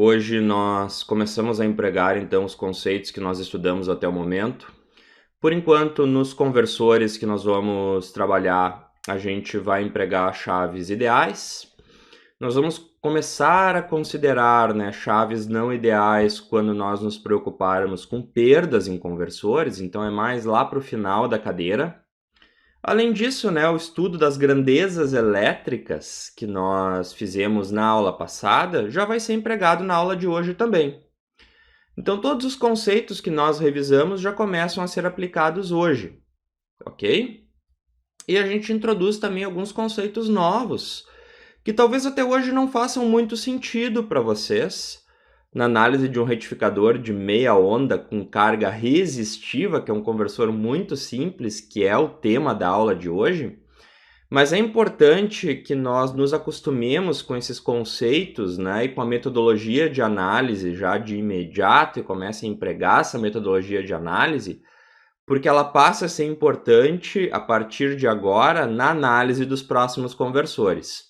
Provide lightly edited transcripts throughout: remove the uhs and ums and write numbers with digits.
Hoje nós começamos a empregar então os conceitos que nós estudamos até o momento. Por enquanto, nos conversores que nós vamos trabalhar, a gente vai empregar chaves ideais. Nós vamos começar a considerar, chaves não ideais quando nós nos preocuparmos com perdas em conversores, então é mais lá para o final da cadeira. Além disso, o estudo das grandezas elétricas que nós fizemos na aula passada já vai ser empregado na aula de hoje também. Então, todos os conceitos que nós revisamos já começam a ser aplicados hoje, ok? E a gente introduz também alguns conceitos novos, que talvez até hoje não façam muito sentido para vocês, na análise de um retificador de meia onda com carga resistiva, que é um conversor muito simples, que é o tema da aula de hoje. Mas é importante que nós nos acostumemos com esses conceitos, e com a metodologia de análise já de imediato e comece a empregar essa metodologia de análise, porque ela passa a ser importante a partir de agora na análise dos próximos conversores.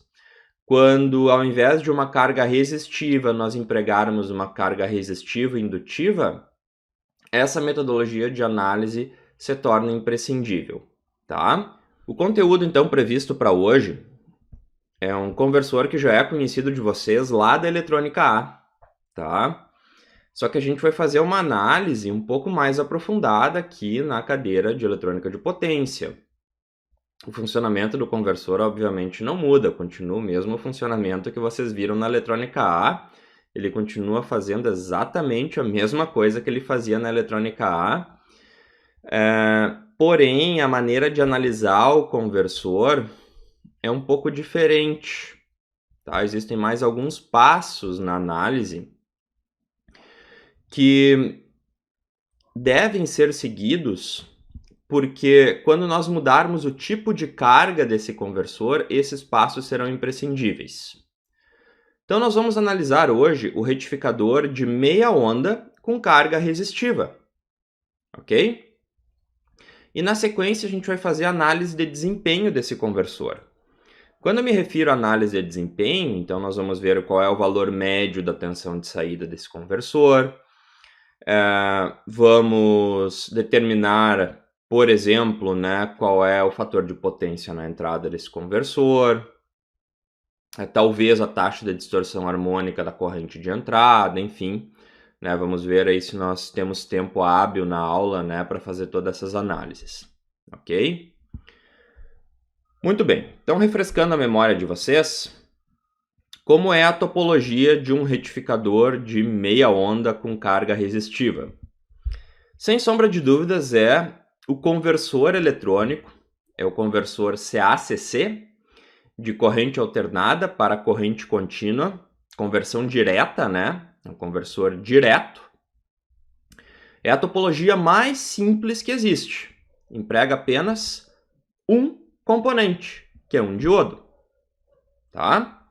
Quando, ao invés de uma carga resistiva, nós empregarmos uma carga resistiva indutiva, essa metodologia de análise se torna imprescindível, tá? O conteúdo, então, previsto para hoje é um conversor que já é conhecido de vocês lá da eletrônica A, tá? Só que a gente vai fazer uma análise um pouco mais aprofundada aqui na cadeira de eletrônica de potência. O funcionamento do conversor, obviamente, não muda, continua o mesmo funcionamento que vocês viram na eletrônica A. Ele continua fazendo exatamente a mesma coisa que ele fazia na eletrônica A. Porém, a maneira de analisar o conversor é um pouco diferente, tá? Existem mais alguns passos na análise que devem ser seguidos, porque quando nós mudarmos o tipo de carga desse conversor, esses passos serão imprescindíveis. Então, nós vamos analisar hoje o retificador de meia onda com carga resistiva, ok? E na sequência, a gente vai fazer a análise de desempenho desse conversor. Quando eu me refiro à análise de desempenho, então nós vamos ver qual é o valor médio da tensão de saída desse conversor. Vamos determinar, por exemplo, qual é o fator de potência na entrada desse conversor. Talvez a taxa de distorção harmônica da corrente de entrada, enfim. Vamos ver aí se nós temos tempo hábil na aula, para fazer todas essas análises, ok? Muito bem, então refrescando a memória de vocês, como é a topologia de um retificador de meia onda com carga resistiva? Sem sombra de dúvidas é o conversor eletrônico, é o conversor CACC, de corrente alternada para corrente contínua, conversão direta, um conversor direto. É a topologia mais simples que existe, emprega apenas um componente, que é um diodo, tá?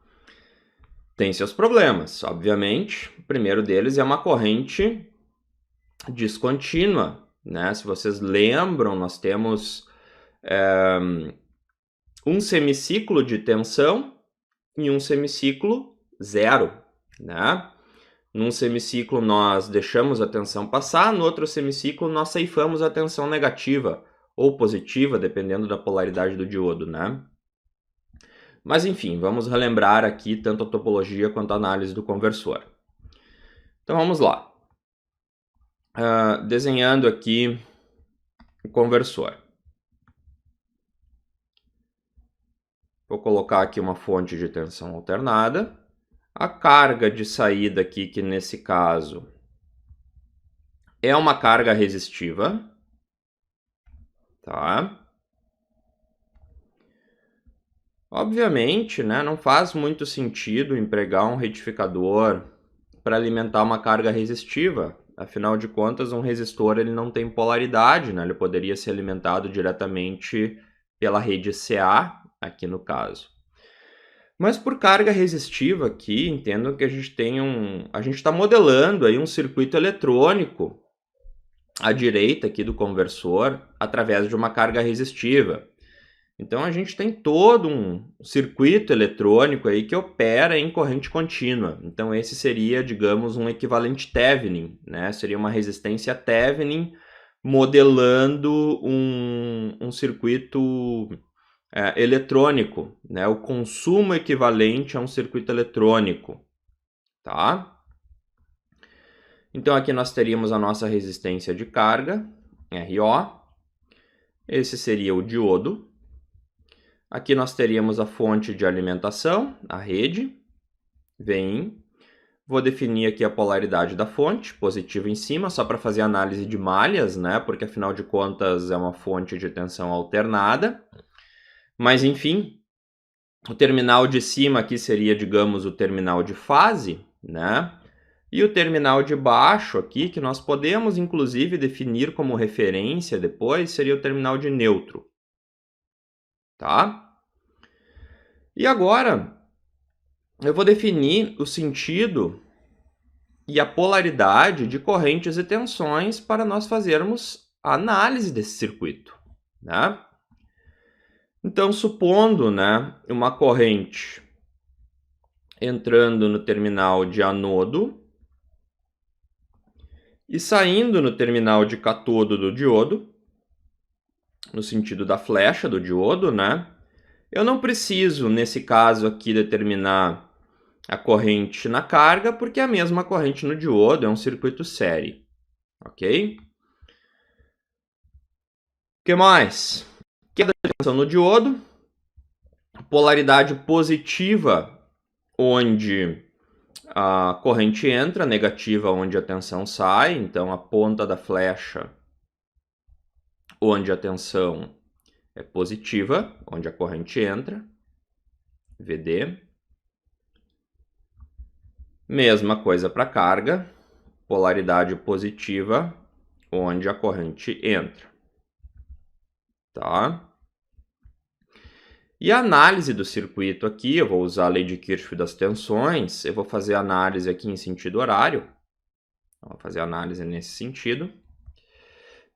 Tem seus problemas, obviamente. O primeiro deles é uma corrente descontínua, Se vocês lembram, nós temos um semiciclo de tensão e um semiciclo zero, Num semiciclo nós deixamos a tensão passar, no outro semiciclo nós ceifamos a tensão negativa ou positiva, dependendo da polaridade do diodo, Mas enfim, vamos relembrar aqui tanto a topologia quanto a análise do conversor. Então vamos lá. Desenhando aqui o conversor. Vou colocar aqui uma fonte de tensão alternada. A carga de saída aqui, que nesse caso é uma carga resistiva, tá? Obviamente, não faz muito sentido empregar um retificador para alimentar uma carga resistiva. Afinal de contas, um resistor ele não tem polaridade, Ele poderia ser alimentado diretamente pela rede CA, aqui no caso. Mas por carga resistiva aqui, entendo que a gente está modelando aí um circuito eletrônico à direita aqui do conversor através de uma carga resistiva. Então a gente tem todo um circuito eletrônico aí que opera em corrente contínua. Então esse seria, digamos, um equivalente Thevenin, né? Seria uma resistência Thevenin modelando um circuito eletrônico, né? O consumo equivalente a um circuito eletrônico, tá? Então aqui nós teríamos a nossa resistência de carga, RO. Esse seria o diodo. Aqui nós teríamos a fonte de alimentação, a rede, Vin. Vou definir aqui a polaridade da fonte, positivo em cima, só para fazer análise de malhas, né? Porque afinal de contas é uma fonte de tensão alternada. Mas enfim, o terminal de cima aqui seria, digamos, o terminal de fase, né? E o terminal de baixo aqui, que nós podemos inclusive definir como referência depois, seria o terminal de neutro. Tá? E agora eu vou definir o sentido e a polaridade de correntes e tensões para nós fazermos a análise desse circuito, né? Então, supondo, né, uma corrente entrando no terminal de anodo e saindo no terminal de catodo do diodo, no sentido da flecha do diodo, né? Eu não preciso, nesse caso aqui, determinar a corrente na carga, porque é a mesma corrente no diodo, é um circuito série, ok? O que mais? Queda de tensão no diodo, polaridade positiva, onde a corrente entra, negativa, onde a tensão sai, então a ponta da flecha, onde a tensão é positiva, onde a corrente entra, VD. Mesma coisa para carga, polaridade positiva, onde a corrente entra. Tá? E a análise do circuito aqui, eu vou usar a lei de Kirchhoff das tensões, eu vou fazer a análise aqui em sentido horário, vou fazer a análise nesse sentido.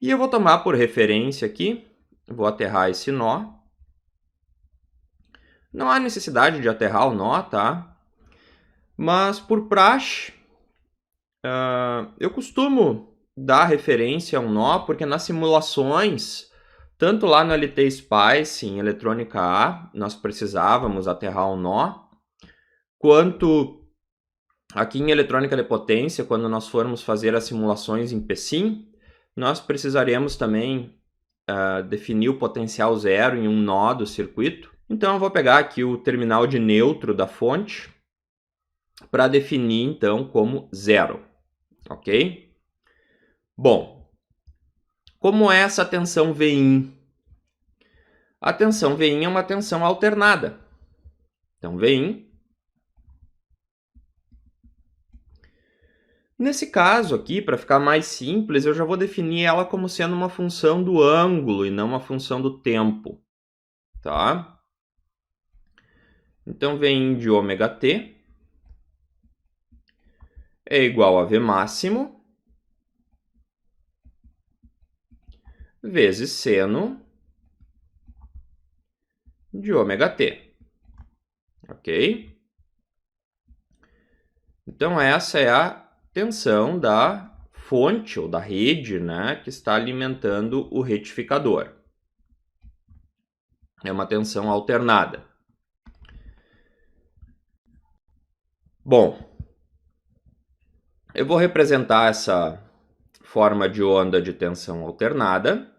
E eu vou tomar por referência aqui, vou aterrar esse nó. Não há necessidade de aterrar o nó, tá? Mas por praxe, eu costumo dar referência a um nó, porque nas simulações, tanto lá no LT Spice, em eletrônica A, nós precisávamos aterrar um nó, quanto aqui em eletrônica de potência, quando nós formos fazer as simulações em PSIM, nós precisaremos também definir o potencial zero em um nó do circuito. Então eu vou pegar aqui o terminal de neutro da fonte para definir então como zero, ok? Bom, como é essa tensão Vin? A tensão Vin é uma tensão alternada. Então Vin, nesse caso aqui, para ficar mais simples, eu já vou definir ela como sendo uma função do ângulo e não uma função do tempo, tá? Então Vin de ômega t é igual a V máximo vezes seno de ômega t, ok? Então essa é a tensão da fonte ou da rede, né, que está alimentando o retificador. É uma tensão alternada. Bom, eu vou representar essa forma de onda de tensão alternada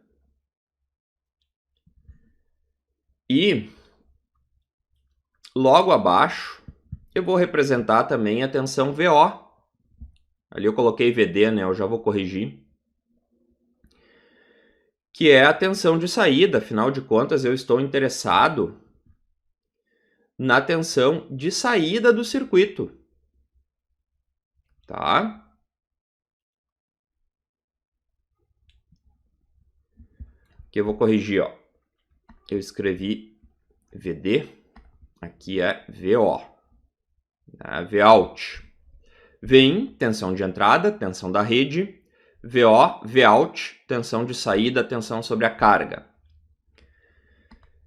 e logo abaixo eu vou representar também a tensão VO. Ali eu coloquei VD, né? Eu já vou corrigir. Que é a tensão de saída, afinal de contas eu estou interessado na tensão de saída do circuito. Tá? Aqui eu vou corrigir, ó. Eu escrevi VD, aqui é VO. Né? Vout. Vin, tensão de entrada, tensão da rede. VO, Vout, tensão de saída, tensão sobre a carga.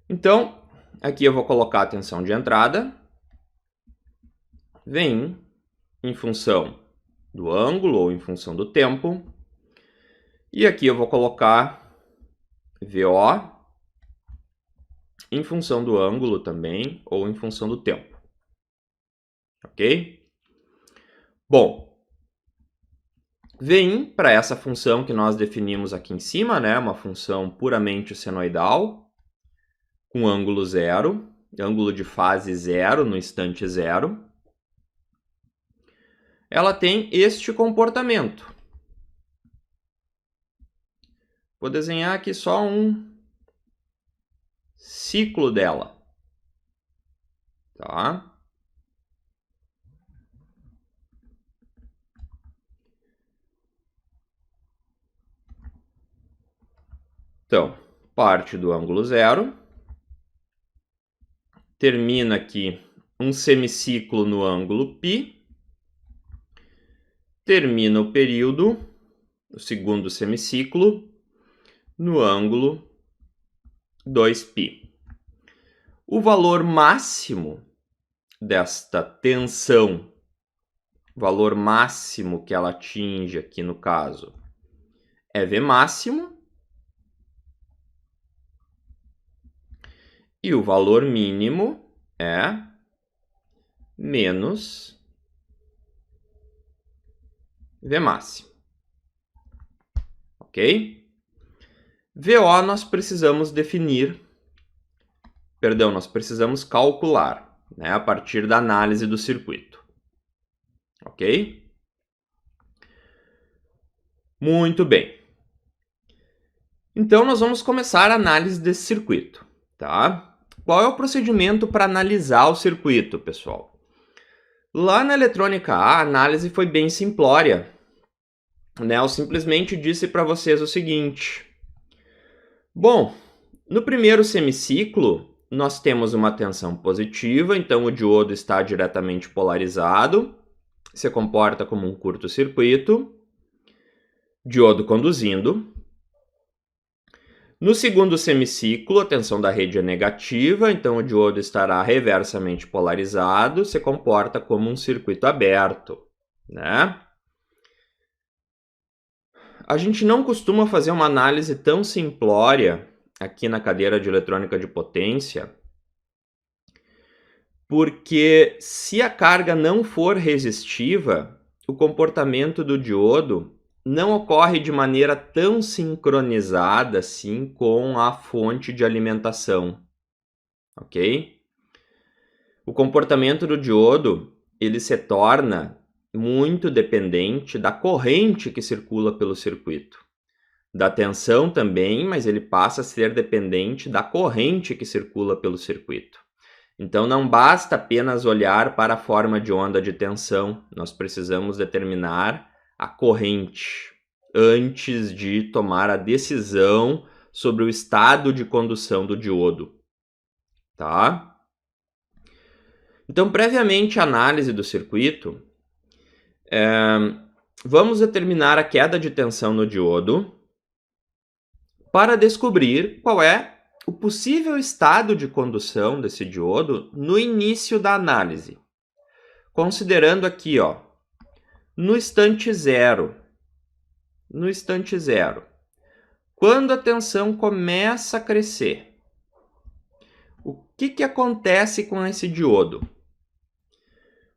Então, aqui eu vou colocar a tensão de entrada, Vin em função do ângulo ou em função do tempo, e aqui eu vou colocar VO em função do ângulo também ou em função do tempo, ok? Bom, Vin para essa função que nós definimos aqui em cima, né, uma função puramente senoidal, com ângulo zero, ângulo de fase zero no instante zero, ela tem este comportamento. Vou desenhar aqui só um ciclo dela, tá? Então, parte do ângulo zero, termina aqui um semiciclo no ângulo π, termina o período, o segundo semiciclo, no ângulo 2π. O valor máximo desta tensão, valor máximo que ela atinge aqui no caso, é V máximo, e o valor mínimo é menos V máximo. Ok? VO nós precisamos nós precisamos calcular, né, a partir da análise do circuito. Ok? Muito bem. Então, nós vamos começar a análise desse circuito, tá? Qual é o procedimento para analisar o circuito, pessoal? Lá na eletrônica A, a análise foi bem simplória, né? Eu simplesmente disse para vocês o seguinte. Bom, no primeiro semiciclo, nós temos uma tensão positiva, então o diodo está diretamente polarizado, se comporta como um curto-circuito, diodo conduzindo. No segundo semiciclo, a tensão da rede é negativa, então o diodo estará reversamente polarizado, se comporta como um circuito aberto, né? A gente não costuma fazer uma análise tão simplória aqui na cadeira de eletrônica de potência, porque se a carga não for resistiva, o comportamento do diodo não ocorre de maneira tão sincronizada assim com a fonte de alimentação, ok? O comportamento do diodo, ele se torna muito dependente da corrente que circula pelo circuito. Da tensão também, mas ele passa a ser dependente da corrente que circula pelo circuito. Então não basta apenas olhar para a forma de onda de tensão, nós precisamos determinar a corrente antes de tomar a decisão sobre o estado de condução do diodo, tá? Então, previamente à análise do circuito, vamos determinar a queda de tensão no diodo para descobrir qual é o possível estado de condução desse diodo no início da análise. Considerando aqui, ó, no instante zero, quando a tensão começa a crescer, o que acontece com esse diodo?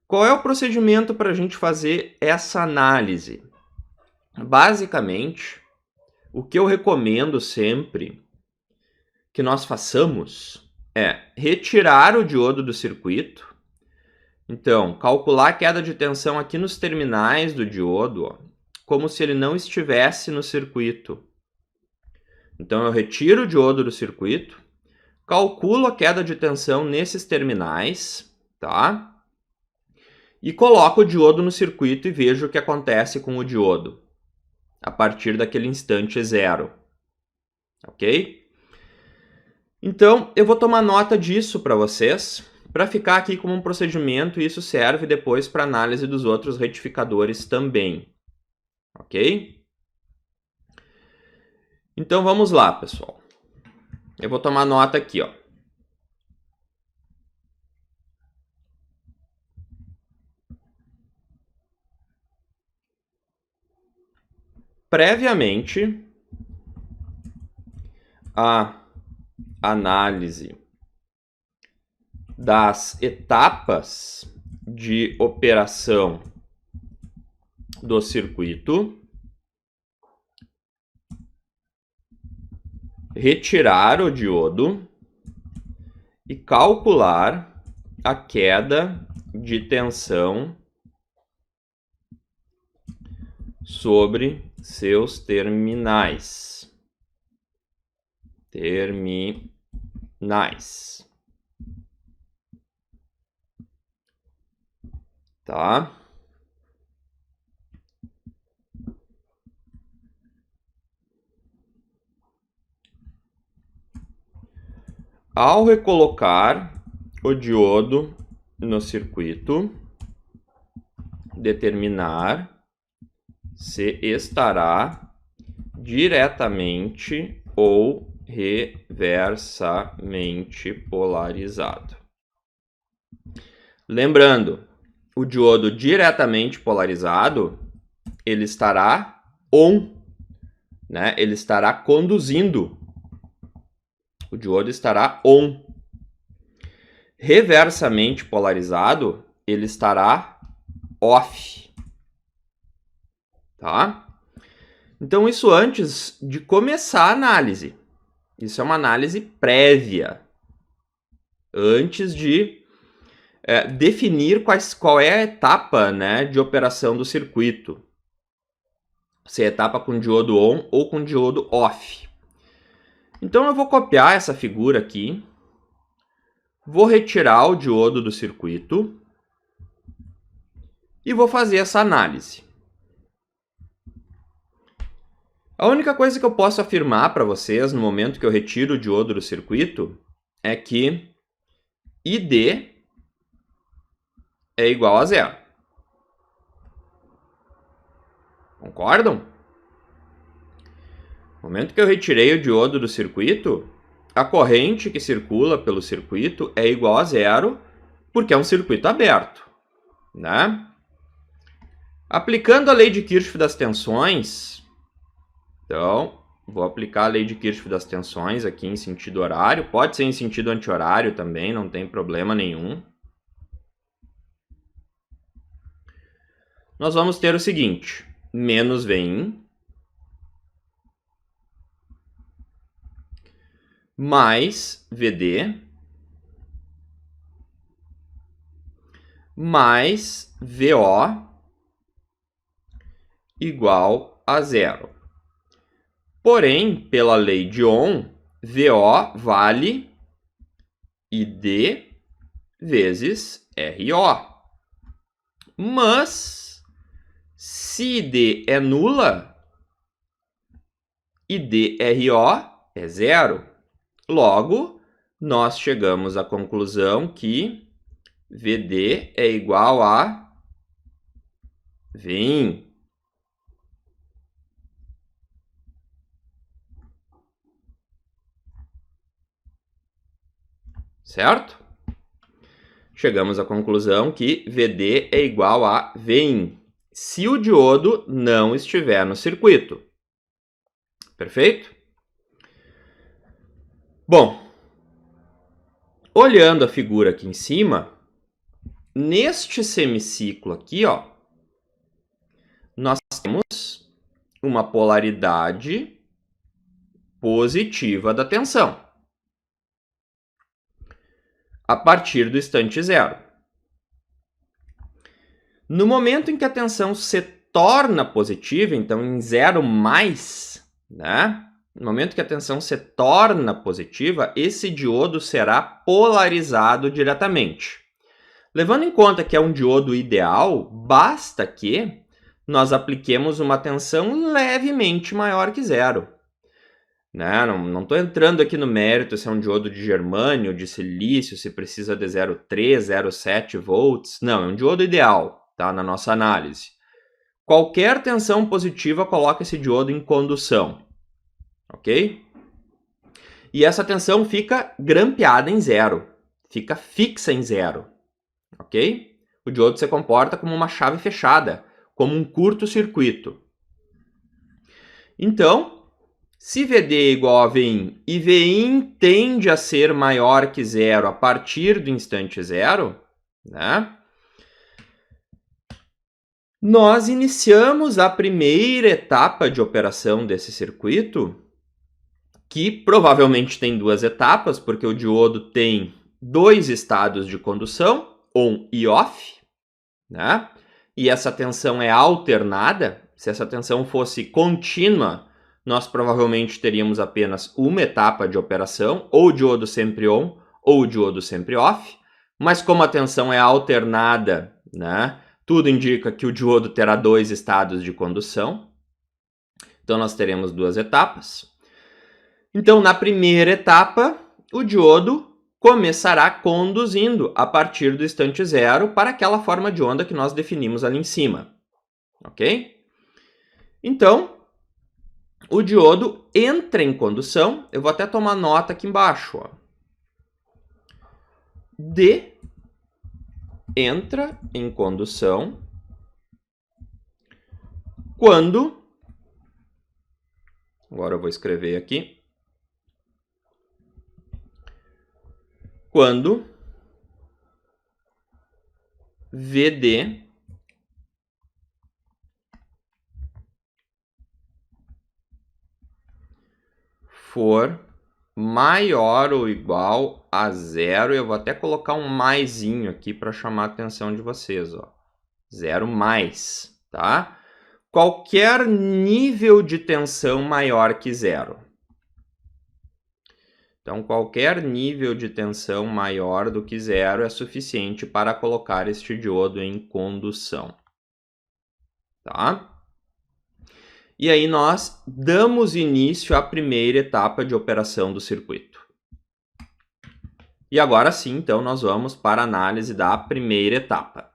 Qual é o procedimento para a gente fazer essa análise? Basicamente, o que eu recomendo sempre que nós façamos é retirar o diodo do circuito. Então, calcular a queda de tensão aqui nos terminais do diodo, ó, como se ele não estivesse no circuito. Então, eu retiro o diodo do circuito, calculo a queda de tensão nesses terminais, tá? E coloco o diodo no circuito e vejo o que acontece com o diodo a partir daquele instante zero, ok? Então, eu vou tomar nota disso para vocês, para ficar aqui como um procedimento, e isso serve depois para análise dos outros retificadores também, ok? Então, vamos lá, pessoal. Eu vou tomar nota aqui, ó. previamente a análise das etapas de operação do circuito, retirar o diodo e calcular a queda de tensão sobre seus terminais. Tá? Ao recolocar o diodo no circuito, determinar se estará diretamente ou reversamente polarizado. Lembrando, o diodo diretamente polarizado, ele estará on, né? Ele estará conduzindo. O diodo estará on. Reversamente polarizado, ele estará off. Tá? Então, isso antes de começar a análise. Isso é uma análise prévia. Antes de definir qual é a etapa, né, de operação do circuito. Se é etapa com diodo on ou com diodo off. Então, eu vou copiar essa figura aqui. Vou retirar o diodo do circuito. E vou fazer essa análise. A única coisa que eu posso afirmar para vocês no momento que eu retiro o diodo do circuito é que ID é igual a zero. Concordam? No momento que eu retirei o diodo do circuito, a corrente que circula pelo circuito é igual a zero, porque é um circuito aberto, né? Aplicando a lei de Kirchhoff das tensões, então, vou aplicar a lei de Kirchhoff das tensões aqui em sentido horário, pode ser em sentido anti-horário também, não tem problema nenhum. Nós vamos ter o seguinte, menos Vin mais VD mais VO igual a zero. Porém, pela lei de Ohm, VO vale ID vezes RO. Mas, se ID é nula, IDRO é zero. Logo, nós chegamos à conclusão que VD é igual a Vin. Certo? Chegamos à conclusão que VD é igual a Vin, se o diodo não estiver no circuito. Perfeito? Bom, olhando a figura aqui em cima, neste semiciclo aqui, ó, nós temos uma polaridade positiva da tensão a partir do instante zero. No momento em que a tensão se torna positiva, então em zero mais, né? No momento que a tensão se torna positiva, esse diodo será polarizado diretamente. Levando em conta que é um diodo ideal, basta que nós apliquemos uma tensão levemente maior que zero. Né? Não estou entrando aqui no mérito se é um diodo de germânio, de silício, se precisa de 0,3, 0,7 volts. Não, é um diodo ideal, tá? Na nossa análise. Qualquer tensão positiva coloca esse diodo em condução. Ok? E essa tensão fica grampeada em zero. Fica fixa em zero. Ok? O diodo se comporta como uma chave fechada, como um curto-circuito. Então, se VD é igual a Vin e Vin tende a ser maior que zero a partir do instante zero, né? Nós iniciamos a primeira etapa de operação desse circuito, que provavelmente tem duas etapas, porque o diodo tem dois estados de condução, on e off, né? E essa tensão é alternada. Se essa tensão fosse contínua, nós provavelmente teríamos apenas uma etapa de operação, ou o diodo sempre on, ou o diodo sempre off. Mas como a tensão é alternada, né? Tudo indica que o diodo terá dois estados de condução. Então, nós teremos duas etapas. Então, na primeira etapa, o diodo começará conduzindo a partir do instante zero para aquela forma de onda que nós definimos ali em cima. Ok? Então, o diodo entra em condução. Eu vou até tomar nota aqui embaixo. Ó. D entra em condução quando... Agora eu vou escrever aqui. Quando VD for maior ou igual a zero, eu vou até colocar um maisinho aqui para chamar a atenção de vocês, ó. Zero mais, tá? Qualquer nível de tensão maior que zero. Então, qualquer nível de tensão maior do que zero é suficiente para colocar este diodo em condução, tá? E aí nós damos início à primeira etapa de operação do circuito. E agora sim, então, nós vamos para a análise da primeira etapa.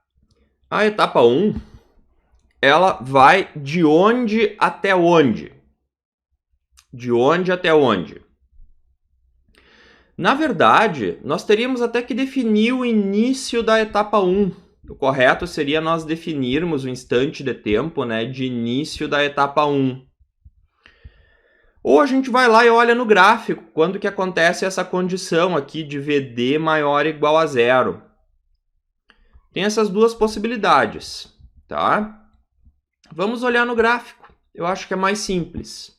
A etapa 1, ela vai de onde até onde? De onde até onde? Na verdade, nós teríamos até que definir o início da etapa 1. O correto seria nós definirmos o instante de tempo, né, de início da etapa 1. Ou a gente vai lá e olha no gráfico, quando que acontece essa condição aqui de VD maior ou igual a zero. Tem essas duas possibilidades, tá? Vamos olhar no gráfico, eu acho que é mais simples.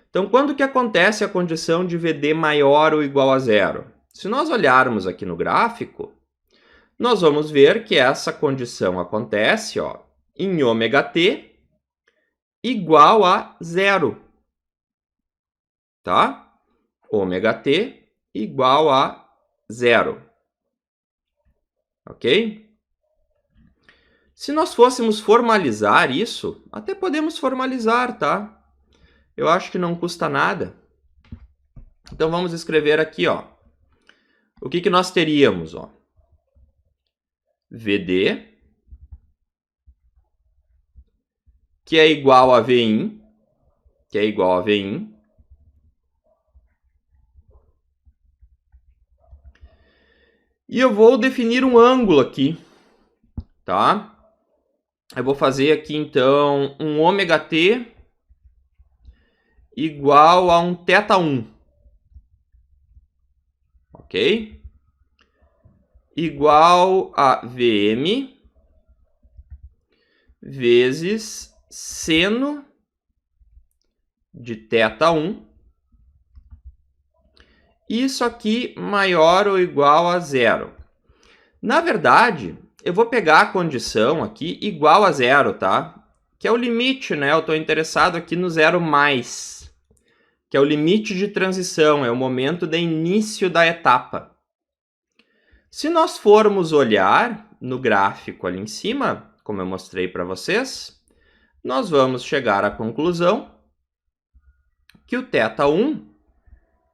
Então, quando que acontece a condição de VD maior ou igual a zero? Se nós olharmos aqui no gráfico, nós vamos ver que essa condição acontece em ômega-t igual a zero. Tá? Ômega-t igual a zero. Ok? Se nós fôssemos formalizar isso, até podemos formalizar, tá? Eu acho que não custa nada. Então, vamos escrever aqui, ó. O que nós teríamos, ó? VD, que é igual a Vin, E eu vou definir um ângulo aqui, tá? Eu vou fazer aqui, então, um ômega-t igual a um θ1. Ok? Igual a Vm vezes seno de θ1. Isso aqui maior ou igual a zero. Na verdade, eu vou pegar a condição aqui igual a zero, tá? Que é o limite, né? Eu estou interessado aqui no zero mais, que é o limite de transição, é o momento de início da etapa. Se nós formos olhar no gráfico ali em cima, como eu mostrei para vocês, nós vamos chegar à conclusão que o θ1,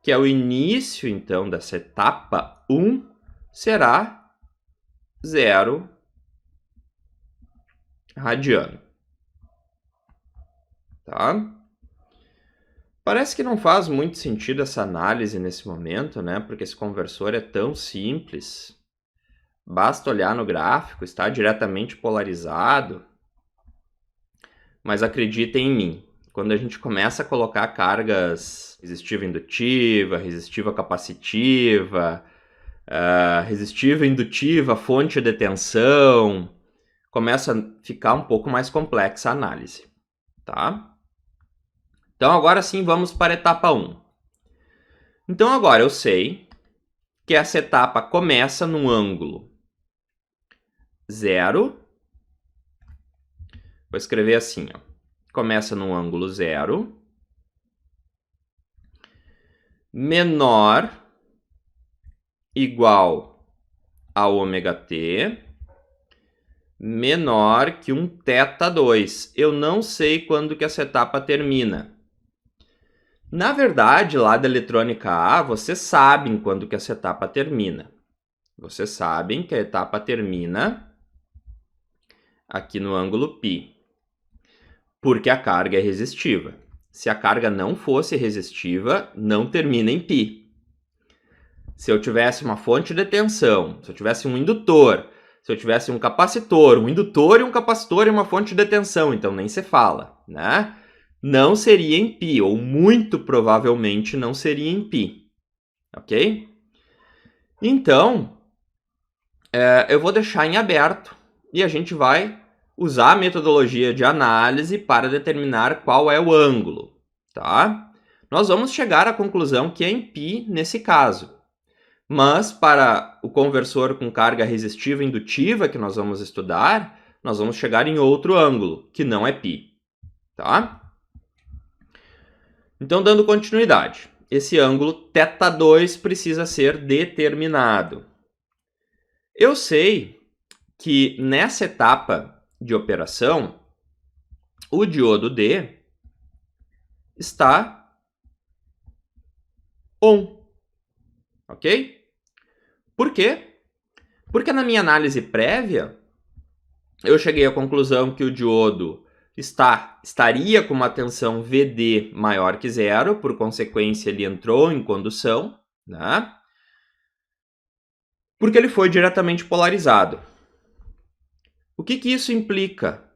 que é o início, então, dessa etapa 1, será 0 radiano. Tá? Parece que não faz muito sentido essa análise nesse momento, né? Porque esse conversor é tão simples. Basta olhar no gráfico, está diretamente polarizado. Mas acreditem em mim, quando a gente começa a colocar cargas resistiva indutiva, resistiva capacitiva, resistiva indutiva, fonte de tensão, começa a ficar um pouco mais complexa a análise, tá? Então agora sim vamos para a etapa 1. Então agora eu sei que essa etapa começa num ângulo 0. Vou escrever assim, ó. Começa num ângulo 0, menor igual a ômega t, menor que um θ2. Eu não sei quando que essa etapa termina. Na verdade, lá da eletrônica A, vocês sabem quando que essa etapa termina. Vocês sabem que a etapa termina aqui no ângulo π, porque a carga é resistiva. Se a carga não fosse resistiva, não termina em π. Se eu tivesse uma fonte de tensão, se eu tivesse um indutor, se eu tivesse um capacitor, um indutor e um capacitor e uma fonte de tensão, então nem se fala, né? Não seria em π, ou muito provavelmente não seria em π, ok? Então, eu vou deixar em aberto e a gente vai usar a metodologia de análise para determinar qual é o ângulo, tá? Nós vamos chegar à conclusão que é em π nesse caso, mas para o conversor com carga resistiva indutiva que nós vamos estudar, nós vamos chegar em outro ângulo, que não é π, tá? Então, dando continuidade, esse ângulo θ2 precisa ser determinado. Eu sei que nessa etapa de operação, o diodo D está on, ok? Por quê? Porque na minha análise prévia, eu cheguei à conclusão que o diodo estaria com uma tensão VD maior que 0, por consequência ele entrou em condução, né? Porque ele foi diretamente polarizado. O que isso implica?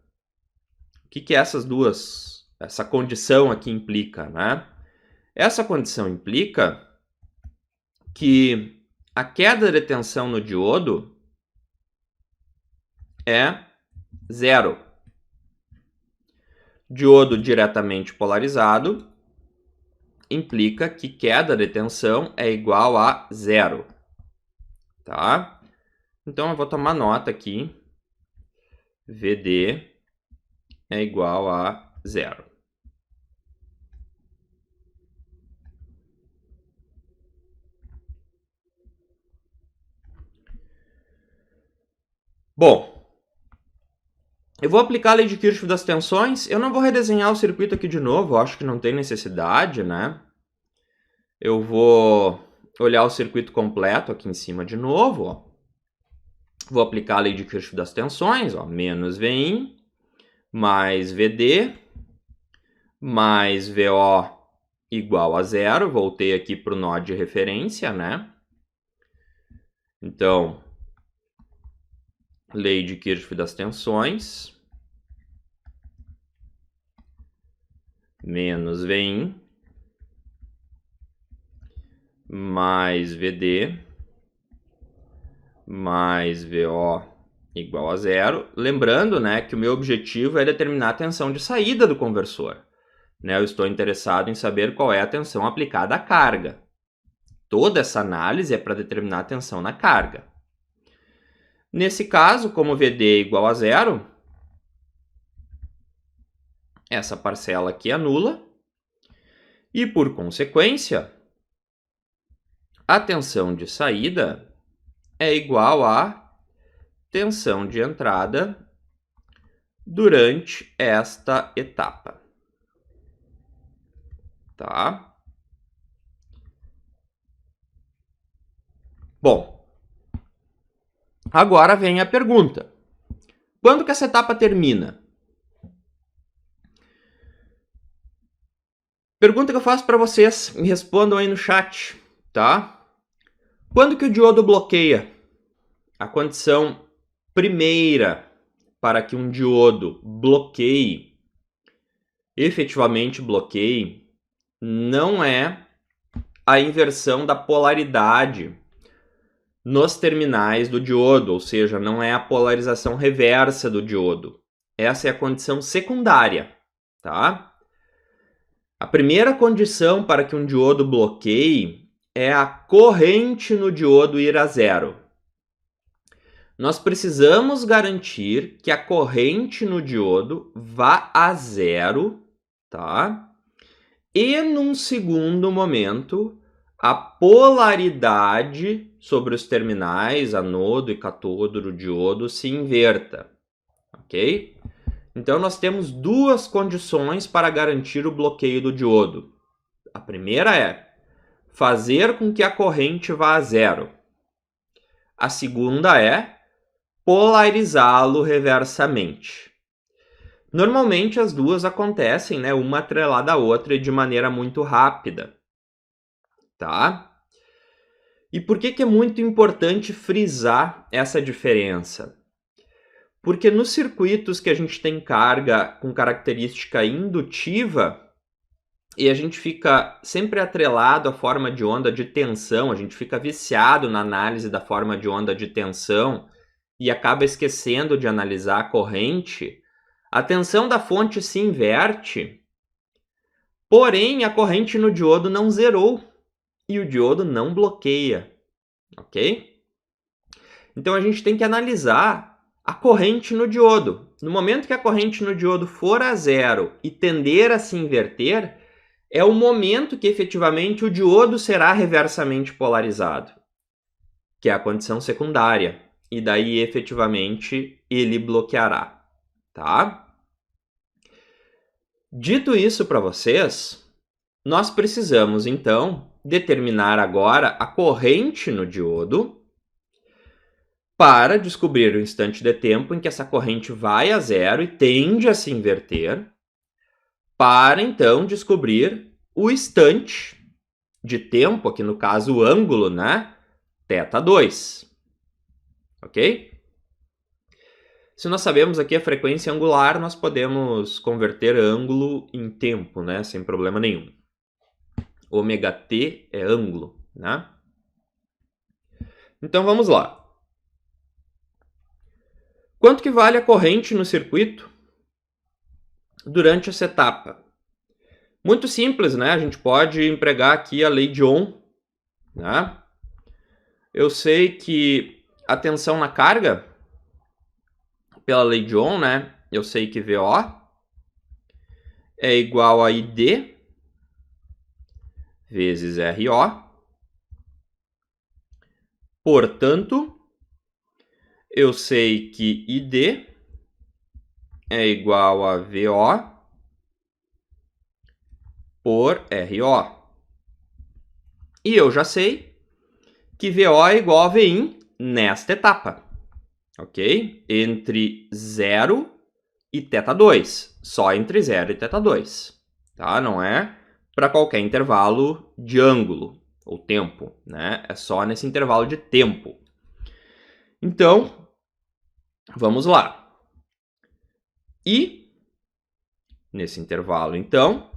O que essa condição aqui implica, né? Essa condição implica que a queda de tensão no diodo é 0. Diodo diretamente polarizado implica que queda de tensão é igual a 0, tá? Então eu vou tomar nota aqui, VD é igual a 0. Bom, eu vou aplicar a lei de Kirchhoff das tensões. Eu não vou redesenhar o circuito aqui de novo, eu acho que não tem necessidade, né? Eu vou olhar o circuito completo aqui em cima de novo, ó. Vou aplicar a lei de Kirchhoff das tensões, ó, menos Vin mais VD mais VO igual a 0. Voltei aqui para o nó de referência, né? Então, lei de Kirchhoff das tensões, menos Vin mais VD mais VO igual a 0. Lembrando, né, que o meu objetivo é determinar a tensão de saída do conversor. Né, eu estou interessado em saber qual é a tensão aplicada à carga. Toda essa análise é para determinar a tensão na carga. Nesse caso, como VD é igual a 0, essa parcela aqui anula. E, por consequência, a tensão de saída é igual à tensão de entrada durante esta etapa. Tá? Bom, agora vem a pergunta. Quando que essa etapa termina? Pergunta que eu faço para vocês, me respondam aí no chat, tá? Quando que o diodo bloqueia? A condição primeira para que um diodo bloqueie, efetivamente bloqueie não é a inversão da polaridade nos terminais do diodo, ou seja, não é a polarização reversa do diodo. Essa é a condição secundária, tá? A primeira condição para que um diodo bloqueie é a corrente no diodo ir a zero. Nós precisamos garantir que a corrente no diodo vá a zero, tá? E num segundo momento, a polaridade sobre os terminais, anodo e cátodo do diodo, se inverta, ok? Então, nós temos duas condições para garantir o bloqueio do diodo. A primeira é fazer com que a corrente vá a zero. A segunda é polarizá-lo reversamente. Normalmente, as duas acontecem, né, uma atrelada à outra e de maneira muito rápida, tá? E por que é muito importante frisar essa diferença? Porque nos circuitos que a gente tem carga com característica indutiva, e a gente fica sempre atrelado à forma de onda de tensão, a gente fica viciado na análise da forma de onda de tensão e acaba esquecendo de analisar a corrente, a tensão da fonte se inverte, porém a corrente no diodo não zerou e o diodo não bloqueia, ok? Então a gente tem que analisar a corrente no diodo. No momento que a corrente no diodo for a zero e tender a se inverter, é o momento que efetivamente o diodo será reversamente polarizado, que é a condição secundária. E daí, efetivamente, ele bloqueará, tá? Dito isso para vocês, nós precisamos, então, determinar agora a corrente no diodo para descobrir o instante de tempo em que essa corrente vai a zero e tende a se inverter, para então descobrir o instante de tempo, aqui no caso o ângulo, né? θ2, ok? Se nós sabemos aqui a frequência angular, nós podemos converter ângulo em tempo, né? Sem problema nenhum. ômega-t é ângulo, né? Então vamos lá. Quanto que vale a corrente no circuito durante essa etapa? Muito simples, né? A gente pode empregar aqui a lei de Ohm, né? Eu sei que a tensão na carga, pela lei de Ohm, né? Eu sei que VO é igual a ID vezes RO. Portanto, eu sei que ID é igual a VO por RO. E eu já sei que VO é igual a Vin nesta etapa, ok? Entre 0 e θ2, só entre 0 e θ2, tá? Não é para qualquer intervalo de ângulo ou tempo, né? É só nesse intervalo de tempo. Então, vamos lá. E, nesse intervalo, então,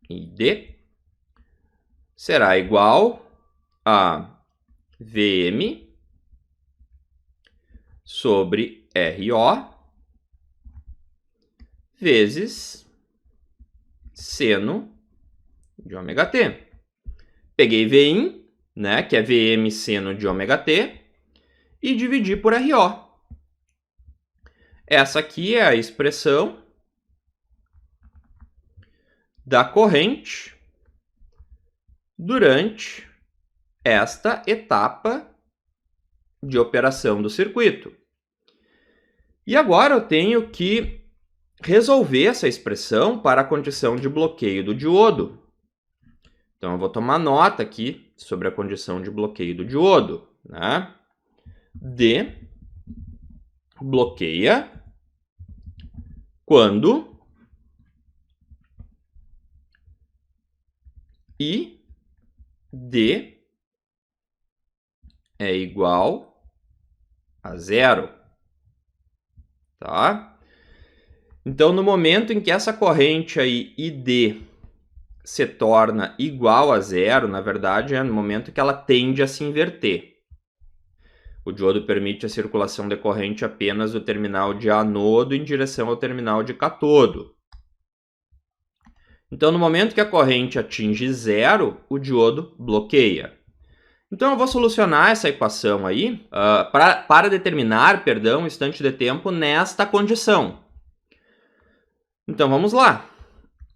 ID será igual a Vm sobre RO vezes seno de ômega-t. Peguei Vin, né, que é Vm seno de ômega-t, e dividi por RO. Essa aqui é a expressão da corrente durante esta etapa de operação do circuito. E agora eu tenho que resolver essa expressão para a condição de bloqueio do diodo. Então eu vou tomar nota aqui sobre a condição de bloqueio do diodo, né? D bloqueia quando I D é igual a zero, tá? Então, no momento em que essa corrente aí, ID, se torna igual a zero, na verdade, é no momento que ela tende a se inverter. O diodo permite a circulação de corrente apenas do terminal de anodo em direção ao terminal de catodo. Então, no momento que a corrente atinge zero, o diodo bloqueia. Então, eu vou solucionar essa equação aí para determinar, o instante de tempo nesta condição. Então, vamos lá.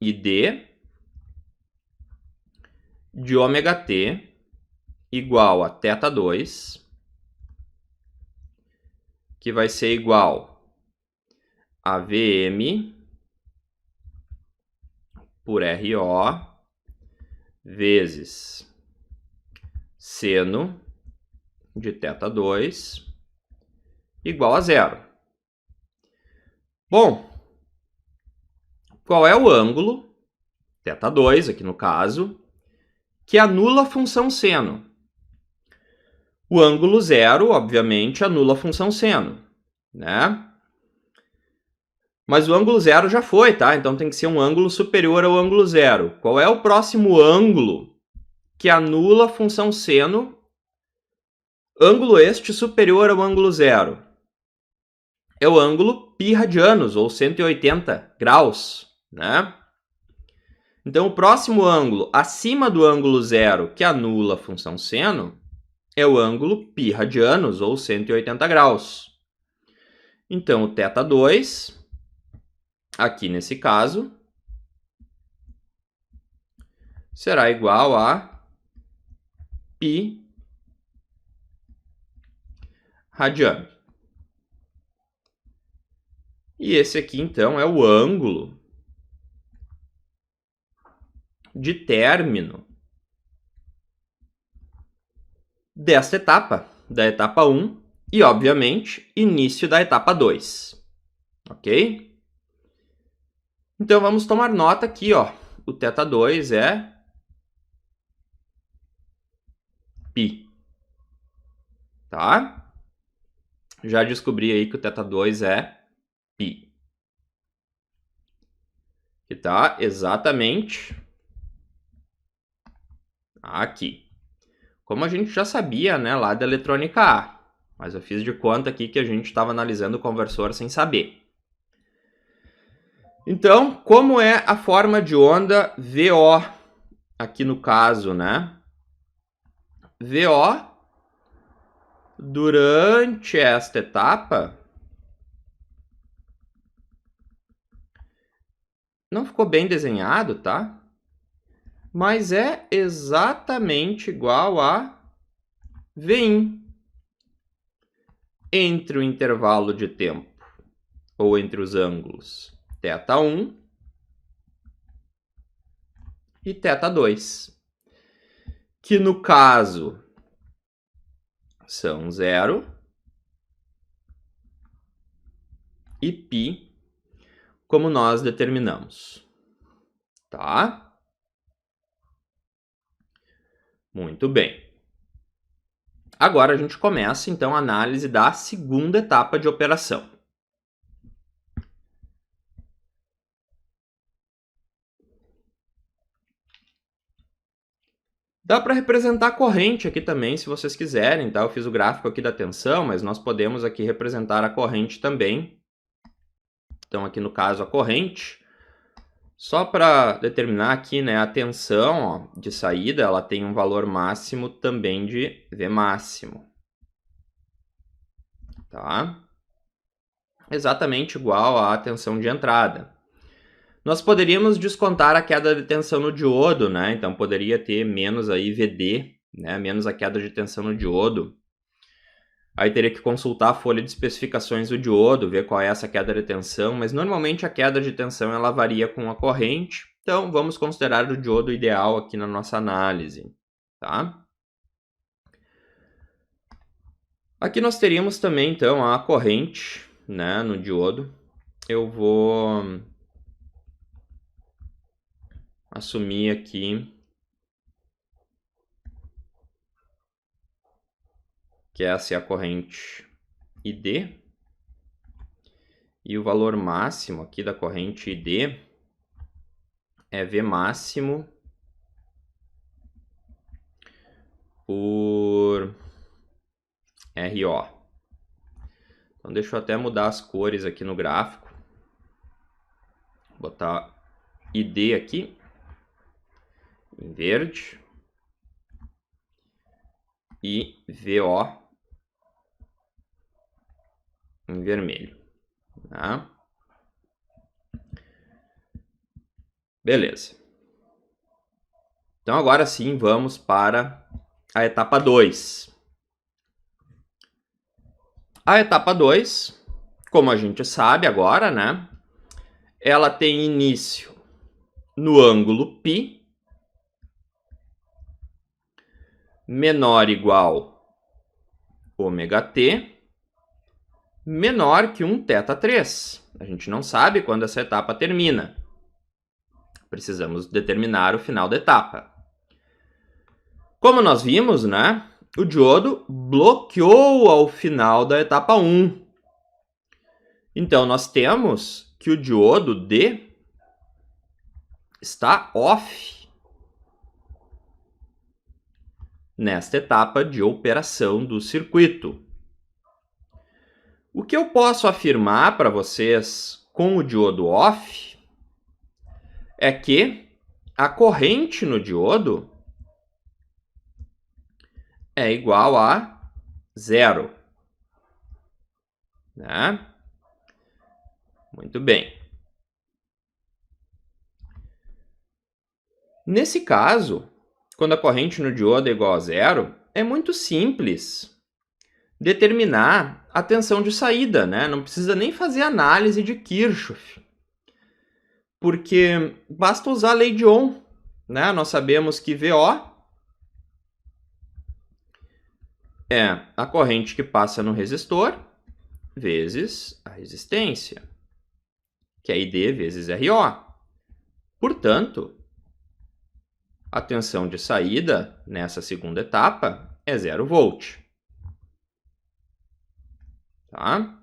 ID de ômega t igual a θ2, que vai ser igual a Vm por RO vezes seno de θ2 igual a zero. Bom, qual é o ângulo, θ2 aqui no caso, que anula a função seno? O ângulo zero, obviamente, anula a função seno, né? Mas o ângulo zero já foi, tá? Então tem que ser um ângulo superior ao ângulo zero. Qual é o próximo ângulo que anula a função seno? Ângulo este superior ao ângulo zero. É o ângulo π radianos, ou 180 graus, né? Então, o próximo ângulo acima do ângulo zero que anula a função seno é o ângulo π radianos, ou 180 graus. Então, o θ2, aqui nesse caso, será igual a π radiano. E esse aqui, então, é o ângulo de término desta etapa, da etapa 1, e, obviamente, início da etapa 2. Ok? Então, vamos tomar nota aqui, ó. O θ2 é π. Tá? Já descobri aí que o θ2 é π. Que tá exatamente aqui. Como a gente já sabia, né, lá da eletrônica A. Mas eu fiz de conta aqui que a gente estava analisando o conversor sem saber. Então, como é a forma de onda VO, aqui no caso, né? VO, durante esta etapa, não ficou bem desenhado, tá? Mas é exatamente igual a Vin entre o intervalo de tempo, ou entre os ângulos θ1 e θ2, que no caso são 0 e π, como nós determinamos. Tá? Muito bem. Agora a gente começa, então, a análise da segunda etapa de operação. Dá para representar a corrente aqui também, se vocês quiserem, tá? Eu fiz o gráfico aqui da tensão, mas nós podemos aqui representar a corrente também. Então, aqui no caso, a corrente. Só para determinar aqui, né, a tensão, ó, de saída, ela tem um valor máximo também de V máximo. Tá? Exatamente igual à tensão de entrada. Nós poderíamos descontar a queda de tensão no diodo, né? Então, poderia ter menos aí VD, né? Menos a queda de tensão no diodo. Aí teria que consultar a folha de especificações do diodo, ver qual é essa queda de tensão, mas normalmente a queda de tensão ela varia com a corrente, então vamos considerar o diodo ideal aqui na nossa análise, tá? Aqui nós teríamos também, então, a corrente, né, no diodo. Eu vou assumir aqui que essa é a corrente ID. E o valor máximo aqui da corrente ID é V máximo por RO. Então, deixa eu até mudar as cores aqui no gráfico. Vou botar ID aqui em verde e VO em vermelho. Tá? Beleza. Então, agora sim, vamos para a etapa 2. A etapa 2, como a gente sabe agora, né? Ela tem início no ângulo π menor ou igual ômega-t menor que 1θ3. A gente não sabe quando essa etapa termina. Precisamos determinar o final da etapa. Como nós vimos, né? O diodo bloqueou ao final da etapa 1. Então, nós temos que o diodo D está off nesta etapa de operação do circuito. O que eu posso afirmar para vocês com o diodo off é que a corrente no diodo é igual a 0. Né? Muito bem. Nesse caso, quando a corrente no diodo é igual a 0, é muito simples determinar a tensão de saída, né? Não precisa nem fazer análise de Kirchhoff, porque basta usar a lei de Ohm, né? Nós sabemos que VO é a corrente que passa no resistor vezes a resistência, que é ID vezes RO. Portanto, a tensão de saída nessa segunda etapa é 0 volt. Tá?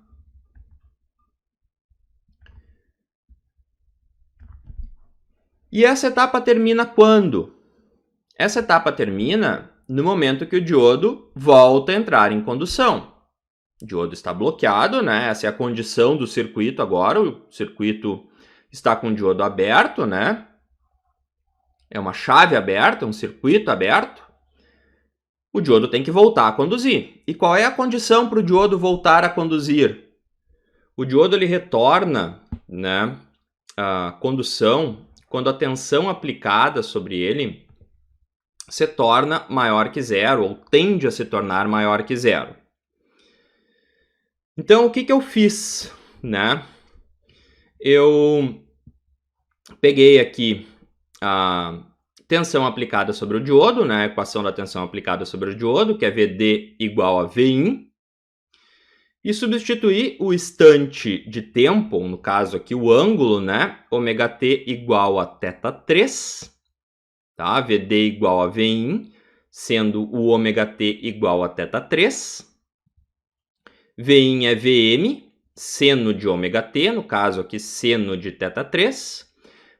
E essa etapa termina quando? Essa etapa termina no momento que o diodo volta a entrar em condução. O diodo está bloqueado, né? Essa é a condição do circuito agora. O circuito está com o diodo aberto, né? É uma chave aberta, um circuito aberto. O diodo tem que voltar a conduzir. E qual é a condição para o diodo voltar a conduzir? O diodo ele retorna, né, a condução quando a tensão aplicada sobre ele se torna maior que 0, ou tende a se tornar maior que 0. Então, o que eu fiz? Né? Eu peguei aqui a tensão aplicada sobre o diodo, né? A equação da tensão aplicada sobre o diodo, que é VD igual a Vin, e substituí o instante de tempo, no caso aqui o ângulo, né? ômega-t igual a θ3, tá? VD igual a Vin, sendo o ômega-t igual a θ3. Vin é Vm, seno de ômega-t, no caso aqui seno de θ3,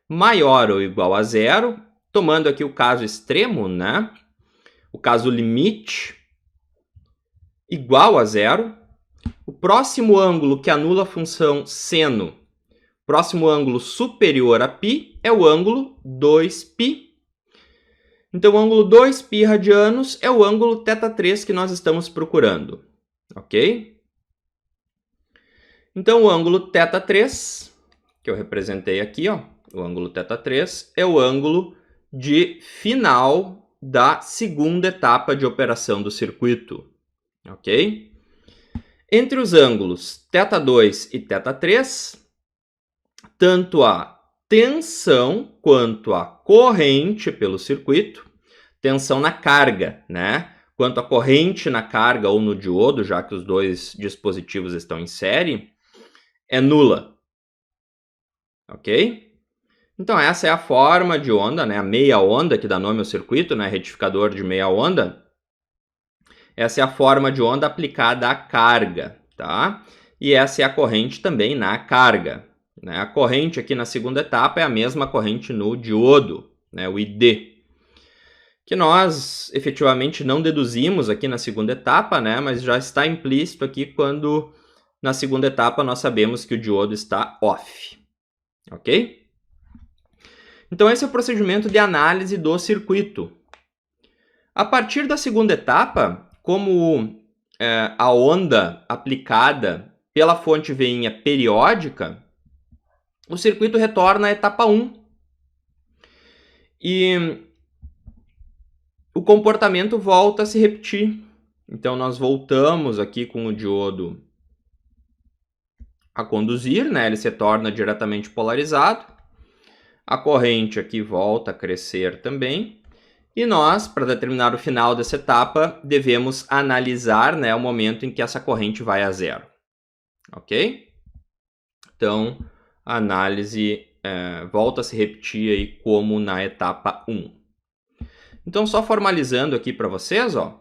maior ou igual a 0, tomando aqui o caso extremo, né? O caso limite, igual a 0. O próximo ângulo que anula a função seno, próximo ângulo superior a π, é o ângulo 2π. Então, o ângulo 2π radianos é o ângulo θ3 que nós estamos procurando, ok? Então, o ângulo θ3, que eu representei aqui, ó, o ângulo θ3 é o ângulo de final da segunda etapa de operação do circuito, ok? Entre os ângulos θ2 e θ3, tanto a tensão quanto a corrente pelo circuito, tensão na carga, né? Quanto a corrente na carga ou no diodo, já que os dois dispositivos estão em série, é nula, ok? Então, essa é a forma de onda, né? A meia onda, que dá nome ao circuito, né? Retificador de meia onda. Essa é a forma de onda aplicada à carga, tá? e essa é a corrente também na carga, né? A corrente aqui na segunda etapa é a mesma corrente no diodo, né? O ID, que nós efetivamente não deduzimos aqui na segunda etapa, né? Mas já está implícito aqui quando na segunda etapa nós sabemos que o diodo está off, ok? Então esse é o procedimento de análise do circuito. A partir da segunda etapa, como a onda aplicada pela fonte veinha periódica, o circuito retorna à etapa 1. E o comportamento volta a se repetir. Então nós voltamos aqui com o diodo a conduzir, né? Ele se torna diretamente polarizado. A corrente aqui volta a crescer também. E nós, para determinar o final dessa etapa, devemos analisar, né, o momento em que essa corrente vai a zero. Ok? Então, a análise volta a se repetir aí como na etapa 1. Então, só formalizando aqui para vocês, ó,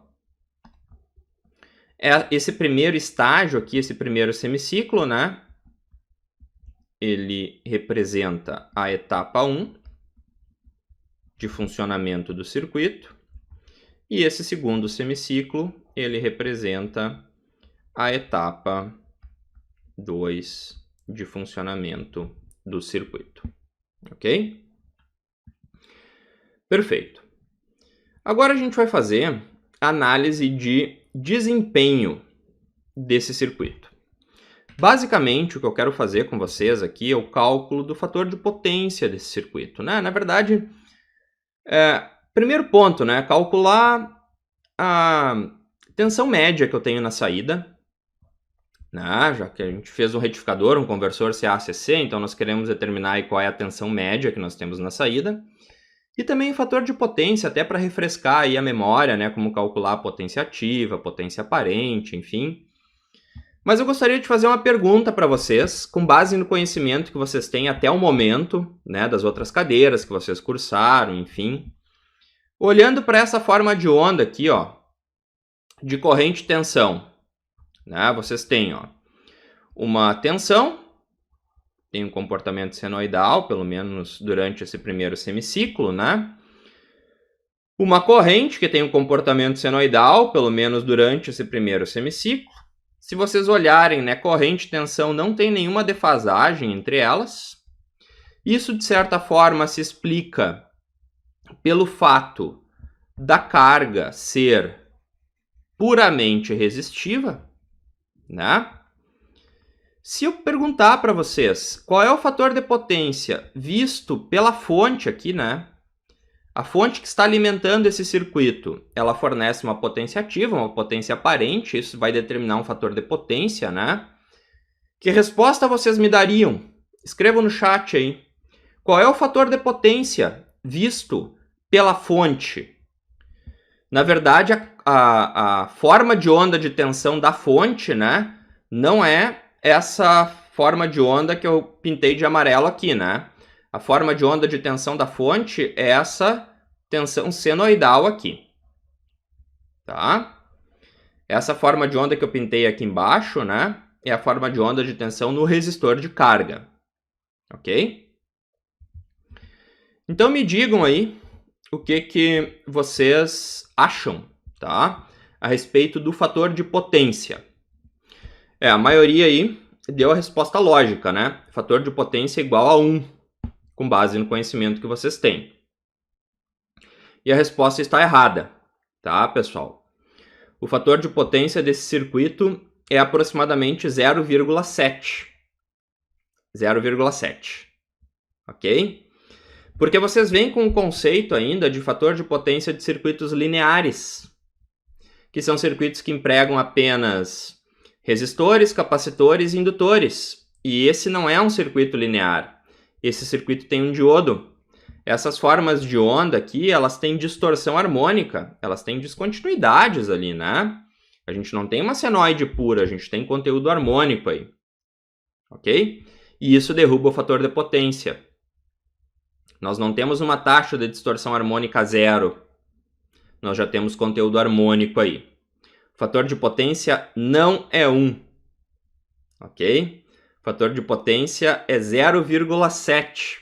esse primeiro estágio aqui, esse primeiro semiciclo, né, ele representa a etapa 1 de funcionamento do circuito, e esse segundo semiciclo, ele representa a etapa 2 de funcionamento do circuito, ok? Perfeito. Agora a gente vai fazer análise de desempenho desse circuito. Basicamente, o que eu quero fazer com vocês aqui é o cálculo do fator de potência desse circuito, né? Na verdade, primeiro ponto, né? Calcular a tensão média que eu tenho na saída, né? Já que a gente fez um retificador, um conversor CA/CC, então nós queremos determinar aí qual é a tensão média que nós temos na saída. E também o fator de potência, até para refrescar aí a memória, né? Como calcular a potência ativa, potência aparente, enfim. Mas eu gostaria de fazer uma pergunta para vocês, com base no conhecimento que vocês têm até o momento, né? Das outras cadeiras que vocês cursaram, enfim. Olhando para essa forma de onda aqui, ó, de corrente e tensão, né? Vocês têm, ó, uma tensão, tem um comportamento senoidal, pelo menos durante esse primeiro semiciclo, né? Uma corrente que tem um comportamento senoidal, pelo menos durante esse primeiro semiciclo. Se vocês olharem, né, corrente e tensão não tem nenhuma defasagem entre elas. Isso, de certa forma, se explica pelo fato da carga ser puramente resistiva, né? Se eu perguntar para vocês qual é o fator de potência visto pela fonte aqui, né? A fonte que está alimentando esse circuito, ela fornece uma potência ativa, uma potência aparente, isso vai determinar um fator de potência, né? Que resposta vocês me dariam? Escrevam no chat aí. Qual é o fator de potência visto pela fonte? Na verdade, a forma de onda de tensão da fonte, né, não é essa forma de onda que eu pintei de amarelo aqui, né? A forma de onda de tensão da fonte é essa tensão senoidal aqui, tá? Essa forma de onda que eu pintei aqui embaixo, né, é a forma de onda de tensão no resistor de carga, ok? Então me digam aí o que vocês acham, tá? A respeito do fator de potência. A maioria aí deu a resposta lógica, né? Fator de potência igual a 1, com base no conhecimento que vocês têm. E a resposta está errada, tá, pessoal? O fator de potência desse circuito é aproximadamente 0,7. 0,7, ok? Porque vocês vêm com o conceito ainda de fator de potência de circuitos lineares, que são circuitos que empregam apenas resistores, capacitores e indutores. E esse não é um circuito linear. Esse circuito tem um diodo. Essas formas de onda aqui, elas têm distorção harmônica, elas têm descontinuidades ali, né? A gente não tem uma senoide pura, a gente tem conteúdo harmônico aí, ok? E isso derruba o fator de potência. Nós não temos uma taxa de distorção harmônica zero, nós já temos conteúdo harmônico aí. O fator de potência não é 1. ok? O fator de potência é 0,7.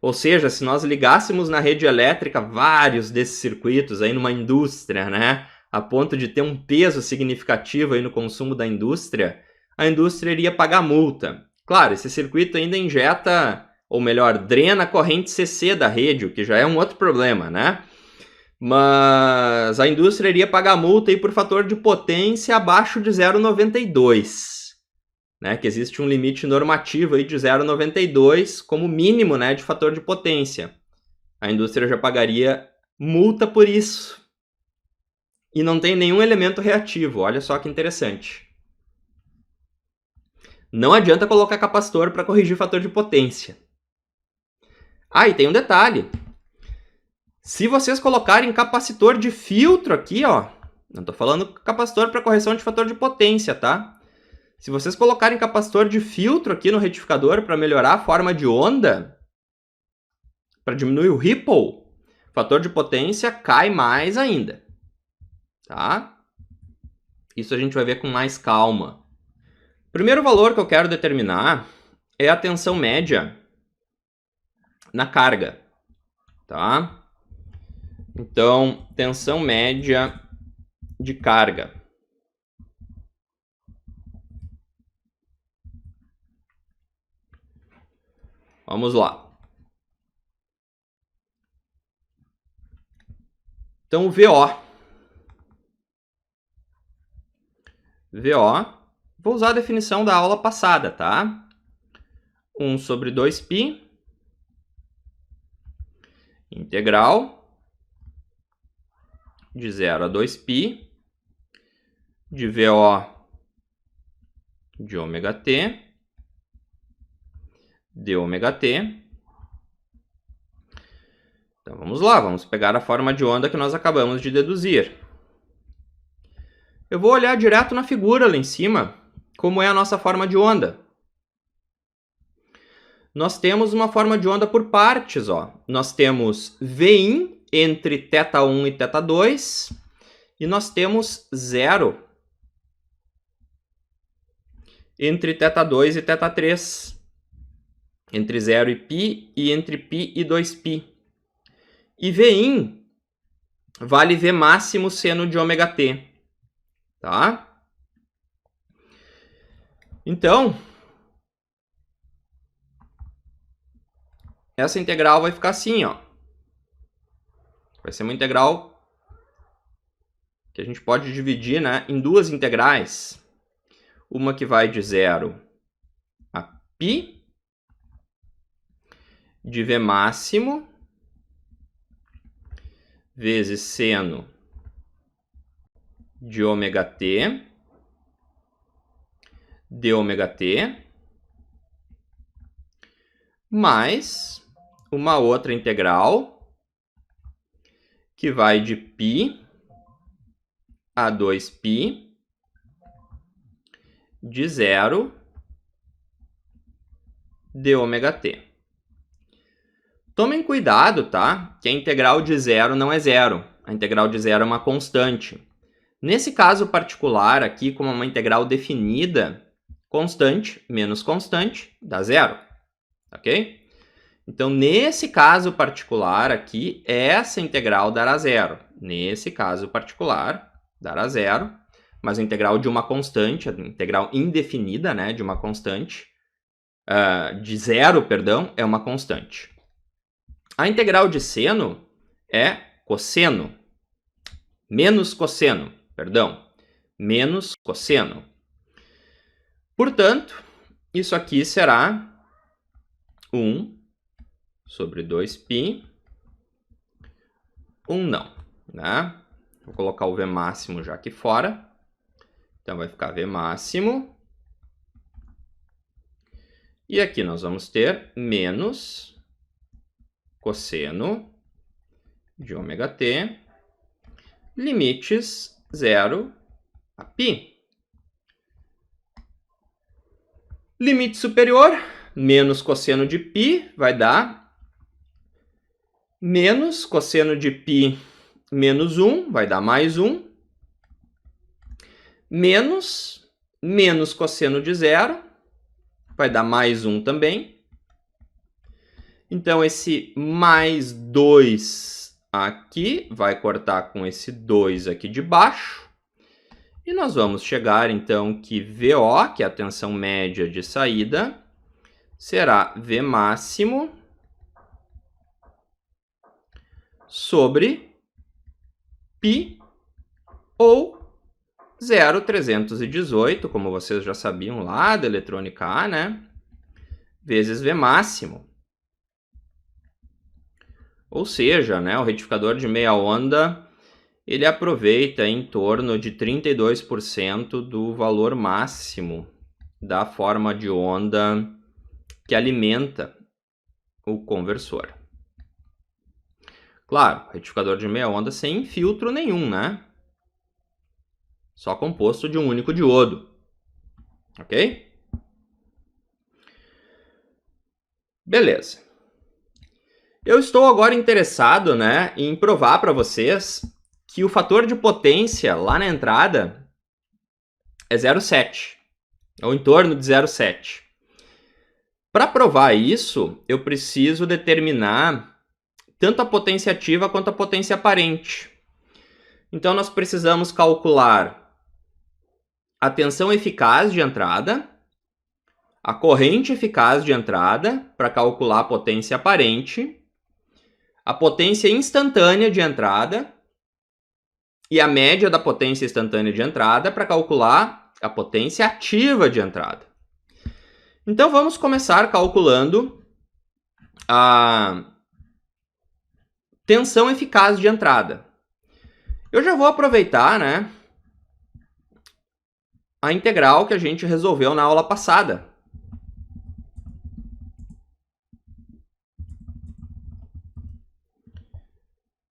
Ou seja, se nós ligássemos na rede elétrica vários desses circuitos aí numa indústria, né, a ponto de ter um peso significativo aí no consumo da indústria, a indústria iria pagar multa. Claro, esse circuito ainda injeta, ou melhor, drena a corrente CC da rede, o que já é um outro problema, né? Mas a indústria iria pagar multa aí por fator de potência abaixo de 0,92, né? Que existe um limite normativo aí de 0,92 como mínimo, né, de fator de potência. A indústria já pagaria multa por isso. E não tem nenhum elemento reativo, olha só que interessante. Não adianta colocar capacitor para corrigir fator de potência. Ah, e tem um detalhe. Se vocês colocarem capacitor de filtro aqui, ó, não estou falando capacitor para correção de fator de potência, tá? Se vocês colocarem capacitor de filtro aqui no retificador para melhorar a forma de onda, para diminuir o ripple, o fator de potência cai mais ainda, tá? Isso a gente vai ver com mais calma. O primeiro valor que eu quero determinar é a tensão média na carga, tá? Então, tensão média de carga. Vamos lá. Então, o VO. Vou usar a definição da aula passada, tá? 1 sobre 2π integral de 0 a 2π de VO de ômega-t de ômega-t. Então vamos lá, vamos pegar a forma de onda que nós acabamos de deduzir. Eu vou olhar direto na figura lá em cima, como é a nossa forma de onda. Nós temos uma forma de onda por partes, ó. Nós temos Vin entre θ1 e θ2, e nós temos 0 entre θ2 e θ3, entre 0 e π e entre π e 2π. E Vin vale V máximo seno de ômega-t, tá? Então, essa integral vai ficar assim, ó. Vai ser uma integral que a gente pode dividir, né, em duas integrais. Uma que vai de 0 a π de V máximo vezes seno de ômega-t de ômega-t mais uma outra integral que vai de π a 2π de 0 de ômega-t. Tomem cuidado, tá? Que a integral de 0 não é 0. A integral de 0 é uma constante. Nesse caso particular aqui, como uma integral definida, constante menos constante dá 0, ok? Então, nesse caso particular aqui, essa integral dará 0. Nesse caso particular, dará 0, mas a integral de uma constante, a integral indefinida, né, de uma constante, de 0, perdão, é uma constante. A integral de seno é cosseno, menos cosseno. Portanto, isso aqui será 1 sobre 2π, 1 não, né? Vou colocar o V máximo já aqui fora. Então, vai ficar V máximo. E aqui nós vamos ter menos cosseno de ômega-t, limites 0 a π. Limite superior, menos cosseno de π, vai dar menos cosseno de π menos 1, vai dar mais 1, menos cosseno de 0, vai dar mais 1 também. Então, esse mais 2 aqui vai cortar com esse 2 aqui de baixo. E nós vamos chegar, então, que VO, que é a tensão média de saída, será V máximo sobre π ou 0,318, como vocês já sabiam lá da eletrônica A, né? Vezes V máximo. Ou seja, né, o retificador de meia onda, ele aproveita em torno de 32% do valor máximo da forma de onda que alimenta o conversor. Claro, retificador de meia onda sem filtro nenhum, né? Só composto de um único diodo. Ok? Beleza. Eu estou agora interessado, né, em provar para vocês que o fator de potência lá na entrada é 0,7, ou em torno de 0,7. Para provar isso, eu preciso determinar tanto a potência ativa quanto a potência aparente. Então, nós precisamos calcular a tensão eficaz de entrada, a corrente eficaz de entrada, para calcular a potência aparente, a potência instantânea de entrada e a média da potência instantânea de entrada para calcular a potência ativa de entrada. Então, vamos começar calculando a tensão eficaz de entrada. Eu já vou aproveitar, né, a integral que a gente resolveu na aula passada.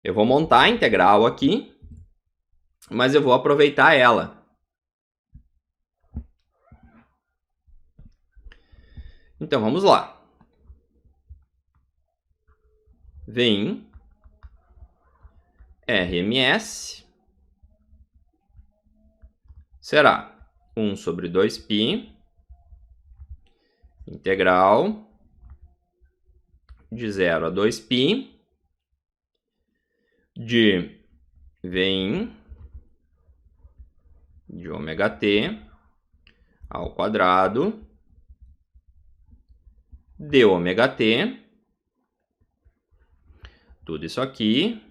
Eu vou montar a integral aqui, mas eu vou aproveitar ela. Então, vamos lá. Vem RMS será 1 sobre 2π integral de 0 a 2π de Vin de ômega t ao quadrado de ômega t, tudo isso aqui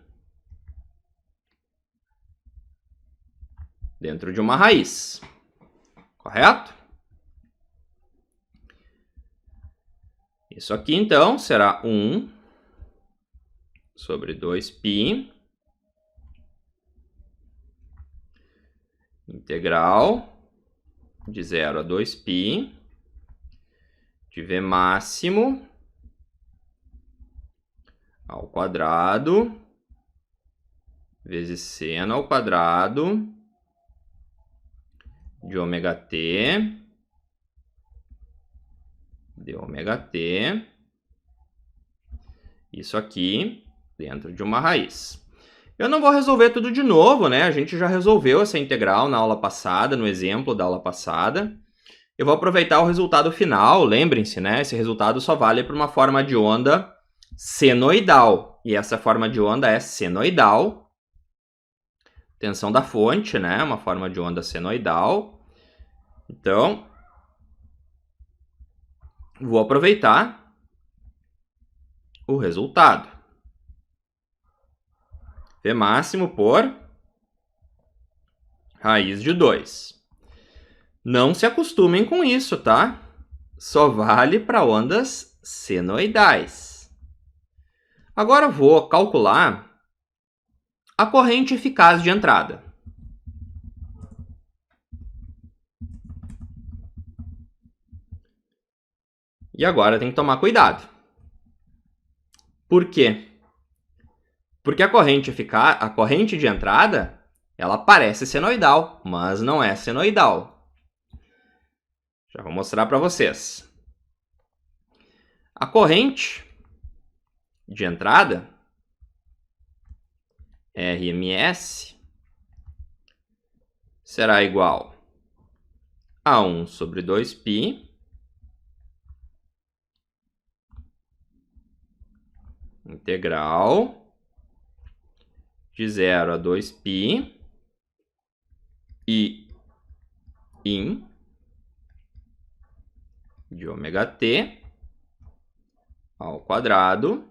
dentro de uma raiz, correto? Isso aqui, então, será 1 sobre 2π integral de 0 a 2π de V máximo ao quadrado vezes seno ao quadrado de ômega t de ômega t, isso aqui dentro de uma raiz. Eu não vou resolver tudo de novo, né? A gente já resolveu essa integral na aula passada, no exemplo da aula passada. Eu vou aproveitar o resultado final, lembrem-se, né? Esse resultado só vale para uma forma de onda senoidal. E essa forma de onda é senoidal. Tensão da fonte, né? Uma forma de onda senoidal. Então, vou aproveitar o resultado. V máximo por raiz de 2. Não se acostumem com isso, tá? Só vale para ondas senoidais. Agora vou calcular a corrente eficaz de entrada. E agora tem que tomar cuidado. Por quê? Porque a corrente de entrada, ela parece senoidal, mas não é senoidal. Já vou mostrar para vocês. A corrente de entrada, RMS, será igual a 1 sobre 2π integral de 0 a 2π e in de ômega t ao quadrado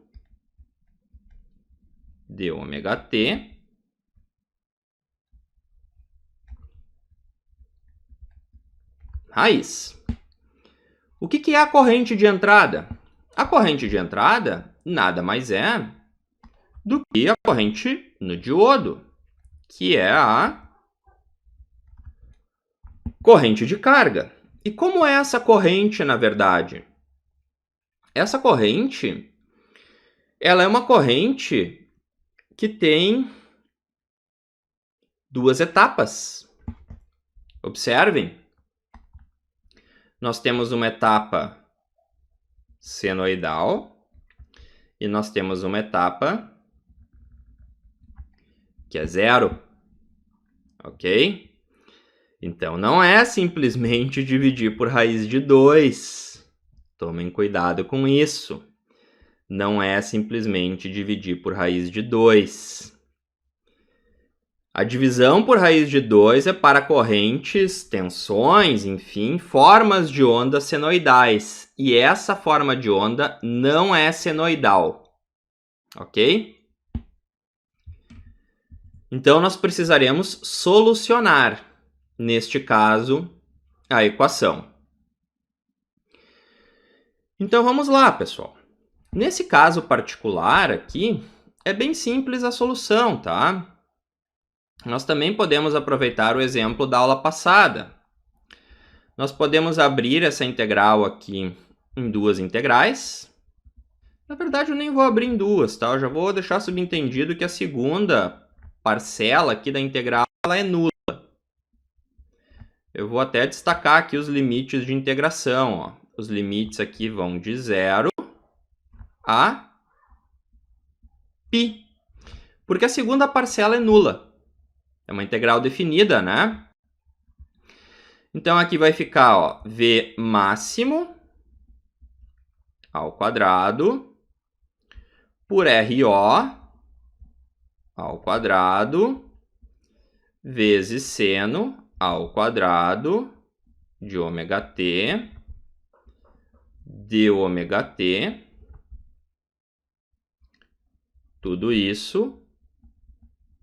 de ômega t raiz. O que é a corrente de entrada? A corrente de entrada nada mais é do que a corrente no diodo, que é a corrente de carga. E como é essa corrente, na verdade? Essa corrente, ela é uma corrente que tem duas etapas. Observem. Nós temos uma etapa senoidal e nós temos uma etapa que é zero, ok? Então, não é simplesmente dividir por raiz de 2. Tomem cuidado com isso. Não é simplesmente dividir por raiz de 2. A divisão por raiz de 2 é para correntes, tensões, enfim, formas de onda senoidais. E essa forma de onda não é senoidal, ok? Então, nós precisaremos solucionar, neste caso, a equação. Então, vamos lá, pessoal. Nesse caso particular aqui, é bem simples a solução, tá? Nós também podemos aproveitar o exemplo da aula passada. Nós podemos abrir essa integral aqui em duas integrais. Na verdade, eu nem vou abrir em duas, tá? Eu já vou deixar subentendido que a segunda parcela aqui da integral ela é nula. Eu vou até destacar aqui os limites de integração. Ó. Os limites aqui vão de 0 a π. Porque a segunda parcela é nula. É uma integral definida, né? Então, aqui vai ficar ó, v máximo ao quadrado por RO ao quadrado vezes seno ao quadrado de ômega t de ômega t. Tudo isso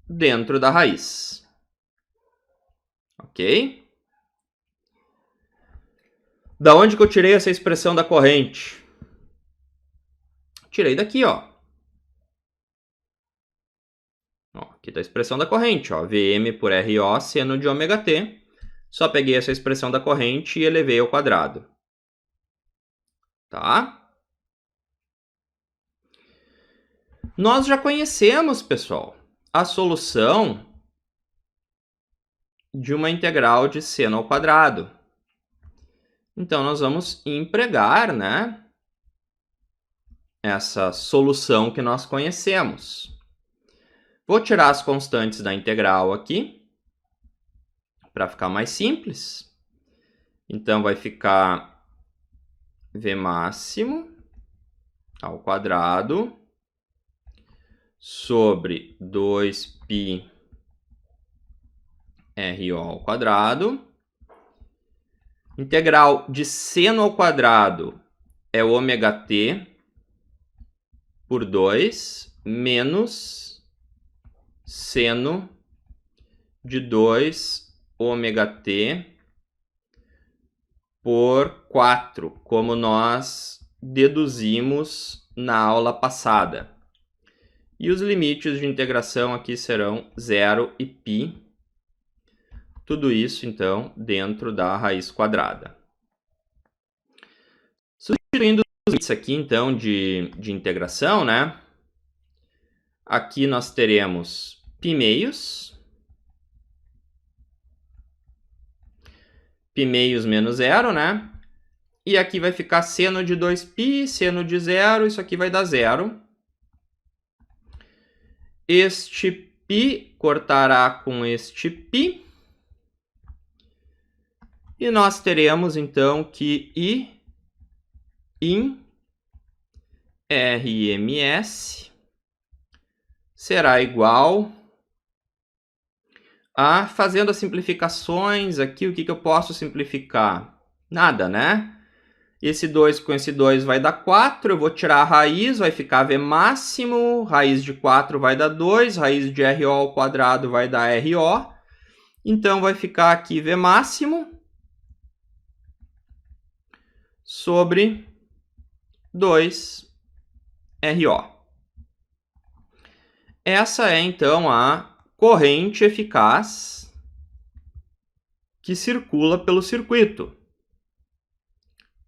dentro da raiz. Ok? Da onde que eu tirei essa expressão da corrente? Tirei daqui, ó. Aqui está a expressão da corrente, ó. Vm por RO seno de ômega t. Só peguei essa expressão da corrente e elevei ao quadrado. Tá? Nós já conhecemos, pessoal, a solução de uma integral de seno ao quadrado. Então, nós vamos empregar, né, essa solução que nós conhecemos. Vou tirar as constantes da integral aqui, para ficar mais simples. Então, vai ficar v máximo ao quadrado sobre 2π RO ao quadrado. Integral de seno ao quadrado é ômega t por 2 menos seno de 2 ômega t por 4, como nós deduzimos na aula passada. E os limites de integração aqui serão 0 e π. Tudo isso, então, dentro da raiz quadrada. Substituindo os limites aqui, então, de integração, né? Aqui nós teremos π meios. π meios menos 0, né? E aqui vai ficar seno de 2π, seno de 0, isso aqui vai dar 0. Este π cortará com este π. E nós teremos, então, que I in RMS será igual a, fazendo as simplificações aqui, o que eu posso simplificar? Nada, né? Esse 2 com esse 2 vai dar 4, eu vou tirar a raiz, vai ficar V máximo, raiz de 4 vai dar 2, raiz de RO ao quadrado vai dar RO. Então, vai ficar aqui V máximo sobre 2RO. Essa é, então, a corrente eficaz que circula pelo circuito.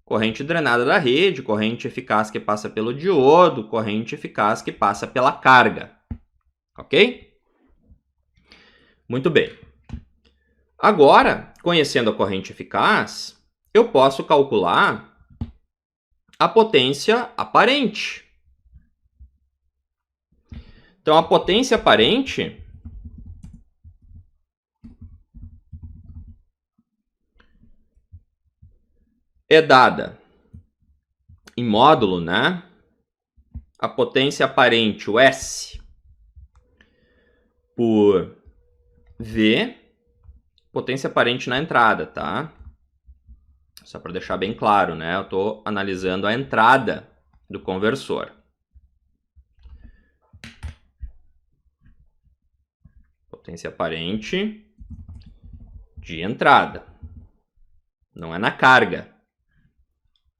Corrente drenada da rede, corrente eficaz que passa pelo diodo, corrente eficaz que passa pela carga. Ok? Muito bem. Agora, conhecendo a corrente eficaz, eu posso calcular a potência aparente. Então, a potência aparente é dada em módulo, né? A potência aparente, o S, por V, potência aparente na entrada, tá? Só para deixar bem claro, né? Eu estou analisando a entrada do conversor. Potência aparente de entrada. Não é na carga.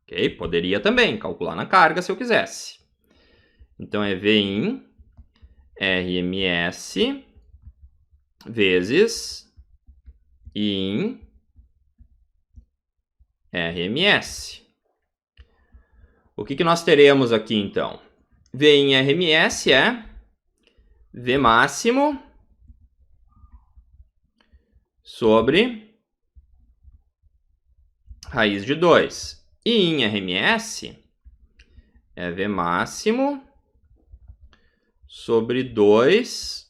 Ok? Poderia também calcular na carga se eu quisesse. Então, é V in RMS vezes I in RMS. O que nós teremos aqui, então? V em RMS é V máximo sobre raiz de 2. E em RMS é V máximo sobre 2RO.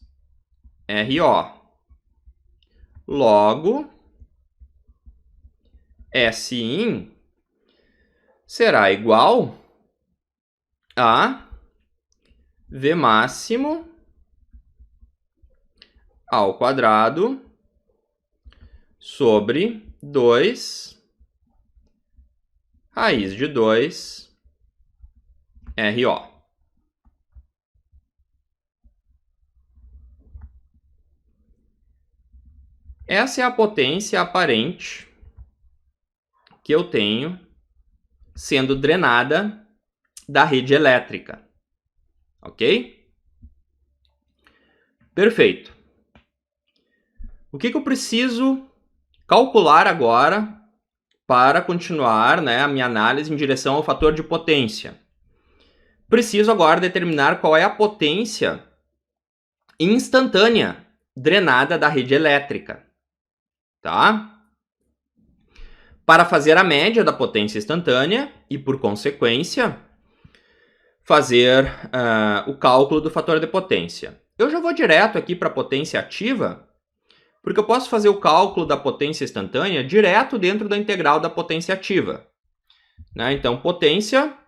Logo, S in será igual a V máximo ao quadrado sobre 2 raiz de 2 RO. Essa é a potência aparente que eu tenho sendo drenada da rede elétrica. Ok? Perfeito. O que eu preciso calcular agora para continuar, né, a minha análise em direção ao fator de potência? Preciso agora determinar qual é a potência instantânea drenada da rede elétrica. Tá? Para fazer a média da potência instantânea e, por consequência, fazer o cálculo do fator de potência. Eu já vou direto aqui para a potência ativa, porque eu posso fazer o cálculo da potência instantânea direto dentro da integral da potência ativa. Né? Então, potência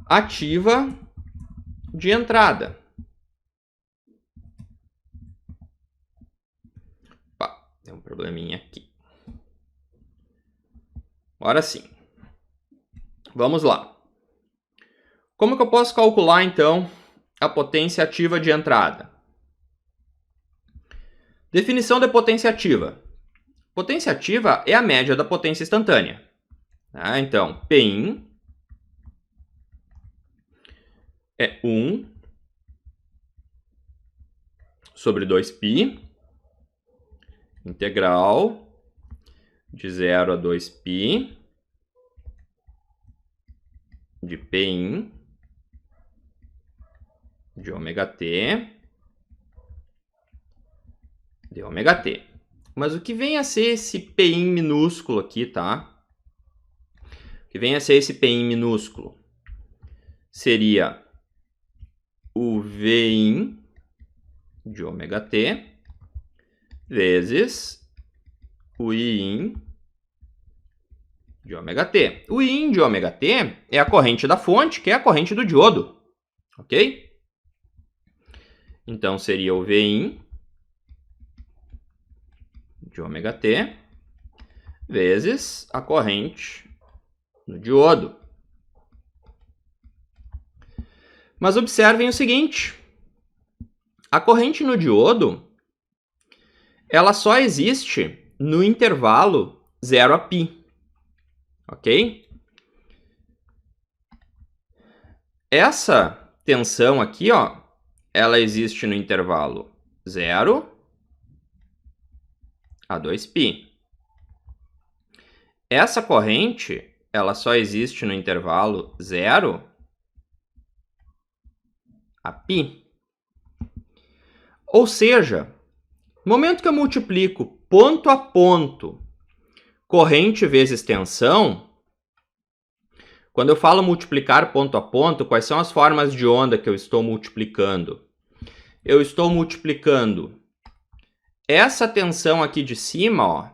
ativa de entrada. Opa, tem um probleminha aqui. Agora sim. Vamos lá. Como que eu posso calcular, então, a potência ativa de entrada? Definição de potência ativa. Potência ativa é a média da potência instantânea. Tá? Então, Pin é 1 sobre 2π, integral de 0 a 2π de Pin de ômega t de ômega t. Mas o que vem a ser esse Pin minúsculo aqui, tá? O que vem a ser esse Pin minúsculo? Seria o Vin de ômega t vezes o Iin de ômega t. O Iin de ômega t é a corrente da fonte, que é a corrente do diodo. Ok? Então, seria o Vin de ômega T vezes a corrente no diodo. Mas observem o seguinte, a corrente no diodo, ela só existe no intervalo 0 a π, ok? Essa tensão aqui, ó, ela existe no intervalo 0 a 2π. Essa corrente, ela só existe no intervalo 0 a π. Ou seja, no momento que eu multiplico ponto a ponto corrente vezes tensão, quando eu falo multiplicar ponto a ponto, quais são as formas de onda que eu estou multiplicando? Eu estou multiplicando essa tensão aqui de cima, ó,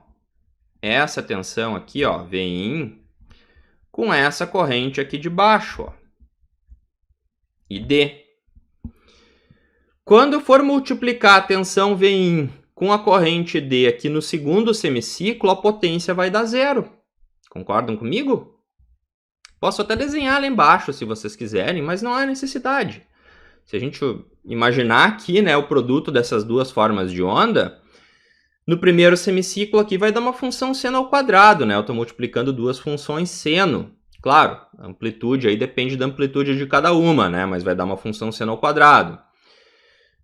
essa tensão aqui, ó, Vin, com essa corrente aqui de baixo, ó, ID. Quando eu for multiplicar a tensão Vin com a corrente D aqui no segundo semiciclo, a potência vai dar 0. Concordam comigo? Posso até desenhar lá embaixo se vocês quiserem, mas não há necessidade. Se a gente imaginar aqui, né, o produto dessas duas formas de onda, no primeiro semiciclo aqui vai dar uma função seno ao quadrado, né? Eu estou multiplicando duas funções seno. Claro, a amplitude aí depende da amplitude de cada uma, né? Mas vai dar uma função seno ao quadrado.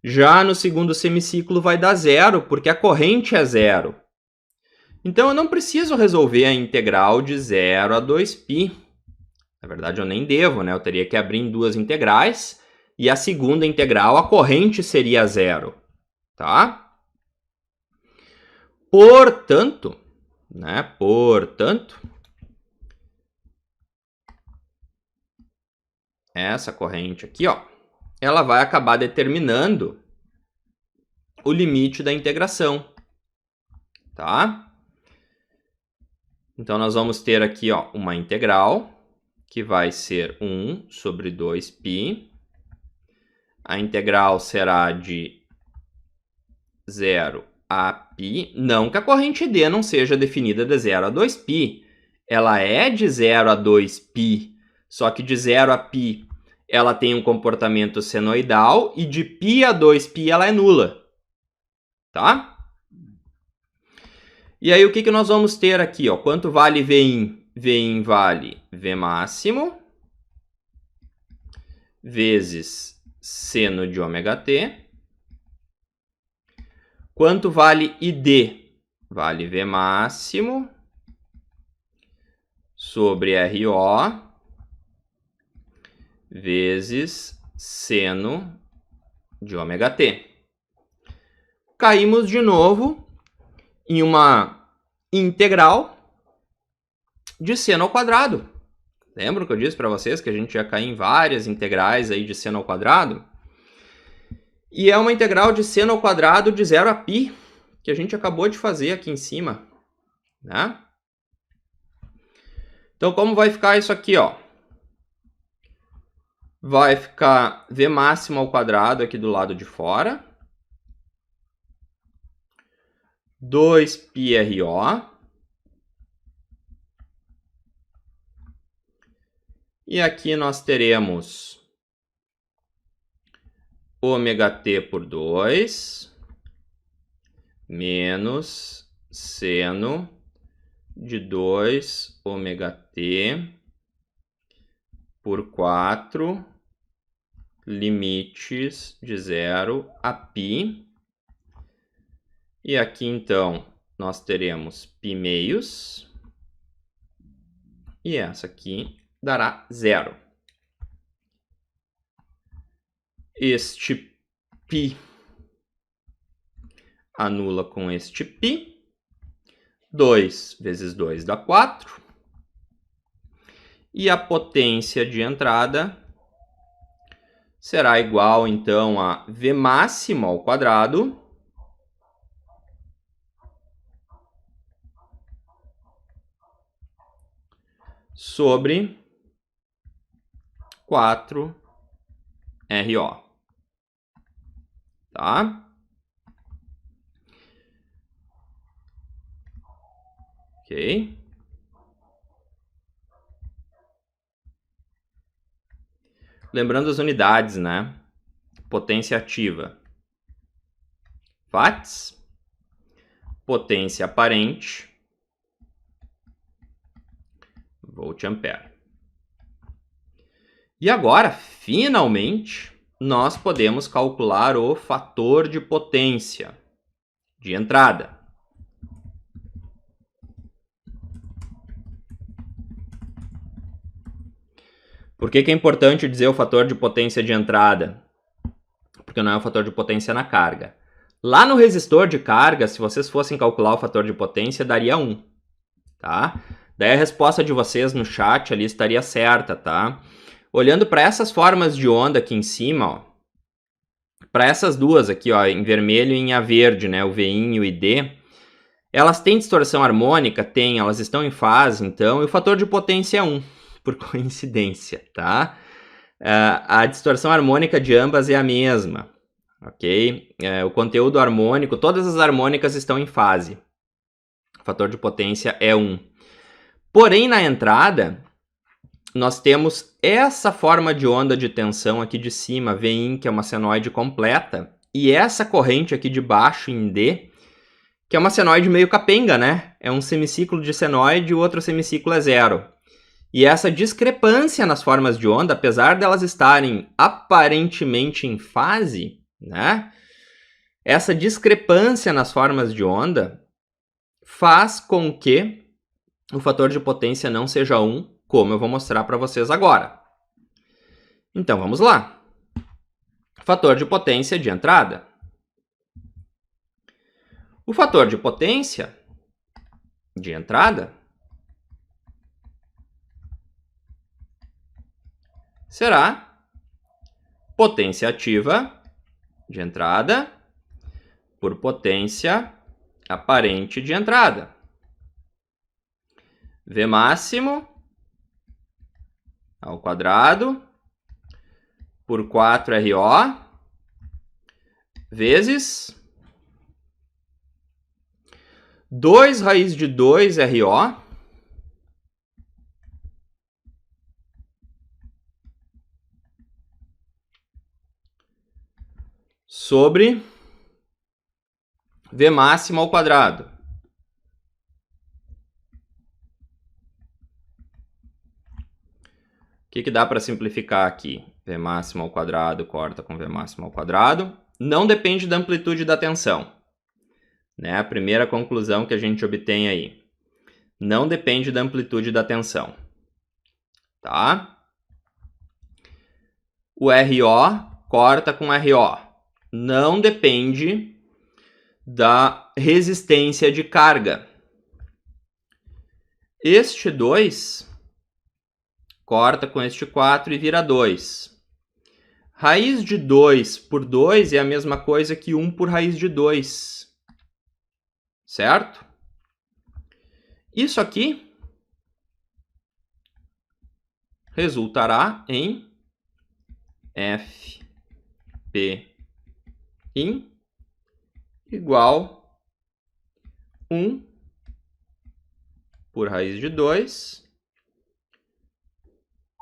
Já no segundo semiciclo vai dar 0, porque a corrente é 0. Então eu não preciso resolver a integral de 0 a 2π. Na verdade eu nem devo, né? Eu teria que abrir em duas integrais, e a segunda integral, a corrente seria 0, tá? Portanto, essa corrente aqui, ó, ela vai acabar determinando o limite da integração, tá? Então, nós vamos ter aqui, ó, uma integral que vai ser 1 sobre 2π. A integral será de 0 a π. Não que a corrente D não seja definida de 0 a 2π. Ela é de 0 a 2π, só que de 0 a π ela tem um comportamento senoidal e de π a 2π ela é nula, tá? E aí o que nós vamos ter aqui, ó? Quanto vale Vin? Vin vale V máximo vezes seno de ômega t. Quanto vale ID? Vale V máximo sobre RO vezes seno de ômega t. Caímos de novo em uma integral de seno ao quadrado. Lembram que eu disse para vocês que a gente ia cair em várias integrais aí de seno ao quadrado? E é uma integral de seno ao quadrado de 0 a π, que a gente acabou de fazer aqui em cima, né? Então, como vai ficar isso aqui, ó? Vai ficar V máximo ao quadrado aqui do lado de fora. 2πRO. E aqui nós teremos ômega t por 2 menos seno de 2 ômega t por 4 limites de 0 a π. E aqui, então, nós teremos π meios. E essa aqui dará 0. Este π anula com este π. 2 vezes 2 dá 4. E a potência de entrada será igual, então, a V máximo ao quadrado sobre 4RO. tá? Ok. Lembrando as unidades, né? Potência ativa, watts. Potência aparente, volt-ampere. E agora, finalmente, nós podemos calcular o fator de potência de entrada. Por que é importante dizer o fator de potência de entrada? Porque não é o fator de potência na carga. Lá no resistor de carga, se vocês fossem calcular o fator de potência, daria 1, tá? Daí a resposta de vocês no chat ali estaria certa, tá? Olhando para essas formas de onda aqui em cima, ó, para essas duas aqui, ó, em vermelho e em verde, né, o VIN e o ID, elas têm distorção harmônica? Tem, elas estão em fase, então, e o fator de potência é 1, por coincidência, tá? A distorção harmônica de ambas é a mesma, ok? O conteúdo harmônico, todas as harmônicas estão em fase. O fator de potência é 1. Porém, na entrada, nós temos essa forma de onda de tensão aqui de cima, VIN, que é uma senoide completa, e essa corrente aqui de baixo, em D, que é uma senoide meio capenga, né? É um semiciclo de senoide e o outro semiciclo é zero. E essa discrepância nas formas de onda, apesar delas estarem aparentemente em fase, né? Essa discrepância nas formas de onda faz com que o fator de potência não seja 1, como eu vou mostrar para vocês agora. Então, vamos lá. Fator de potência de entrada. O fator de potência de entrada será potência ativa de entrada por potência aparente de entrada. V máximo ao quadrado por 4RO vezes 2 raiz de 2RO sobre V máximo ao quadrado. O que dá para simplificar aqui? V máximo ao quadrado corta com V máximo ao quadrado. Não depende da amplitude da tensão. Né? A primeira conclusão que a gente obtém aí. Não depende da amplitude da tensão. Tá? O RO corta com RO. Não depende da resistência de carga. Este 2 corta com este 4 e vira 2. Raiz de 2 por 2 é a mesma coisa que 1 por raiz de 2. Certo? Isso aqui resultará em F/P in igual 1 por raiz de 2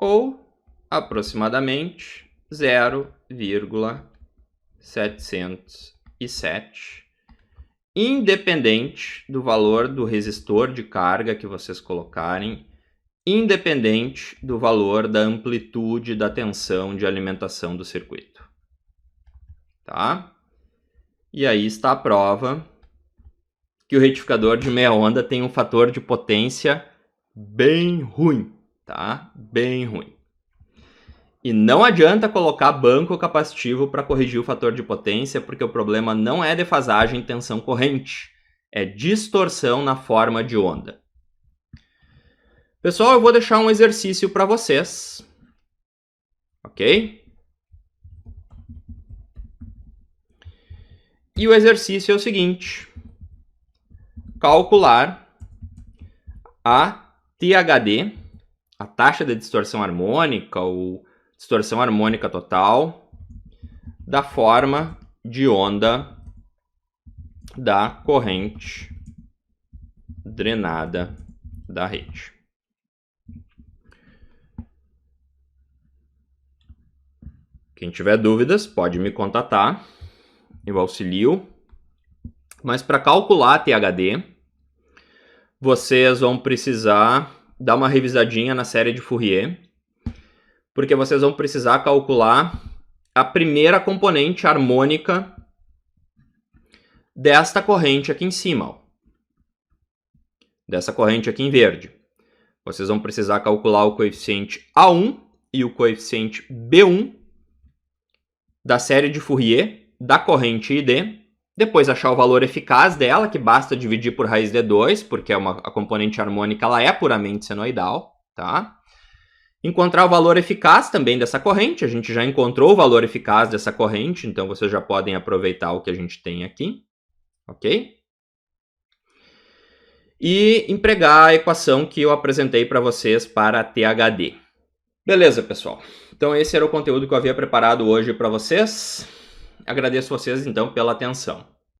ou aproximadamente 0,707, independente do valor do resistor de carga que vocês colocarem, independente do valor da amplitude da tensão de alimentação do circuito. Tá? E aí está a prova que o retificador de meia onda tem um fator de potência bem ruim, tá? Bem ruim. E não adianta colocar banco capacitivo para corrigir o fator de potência, porque o problema não é defasagem em tensão corrente, é distorção na forma de onda. Pessoal, eu vou deixar um exercício para vocês, ok? E o exercício é o seguinte: calcular a THD, a taxa de distorção harmônica ou distorção harmônica total, da forma de onda da corrente drenada da rede. Quem tiver dúvidas pode me contatar, eu auxilio. Mas para calcular a THD, vocês vão precisar dar uma revisadinha na série de Fourier, porque vocês vão precisar calcular a primeira componente harmônica desta corrente aqui em cima, ó. Dessa corrente aqui em verde. Vocês vão precisar calcular o coeficiente A1 e o coeficiente B1 da série de Fourier da corrente ID, depois achar o valor eficaz dela, que basta dividir por raiz de 2, porque a componente harmônica ela é puramente senoidal, tá? Encontrar o valor eficaz também dessa corrente, a gente já encontrou o valor eficaz dessa corrente, então vocês já podem aproveitar o que a gente tem aqui, ok? E empregar a equação que eu apresentei para vocês para THD. Beleza, pessoal? Então esse era o conteúdo que eu havia preparado hoje para vocês. Agradeço vocês, então, pela atenção.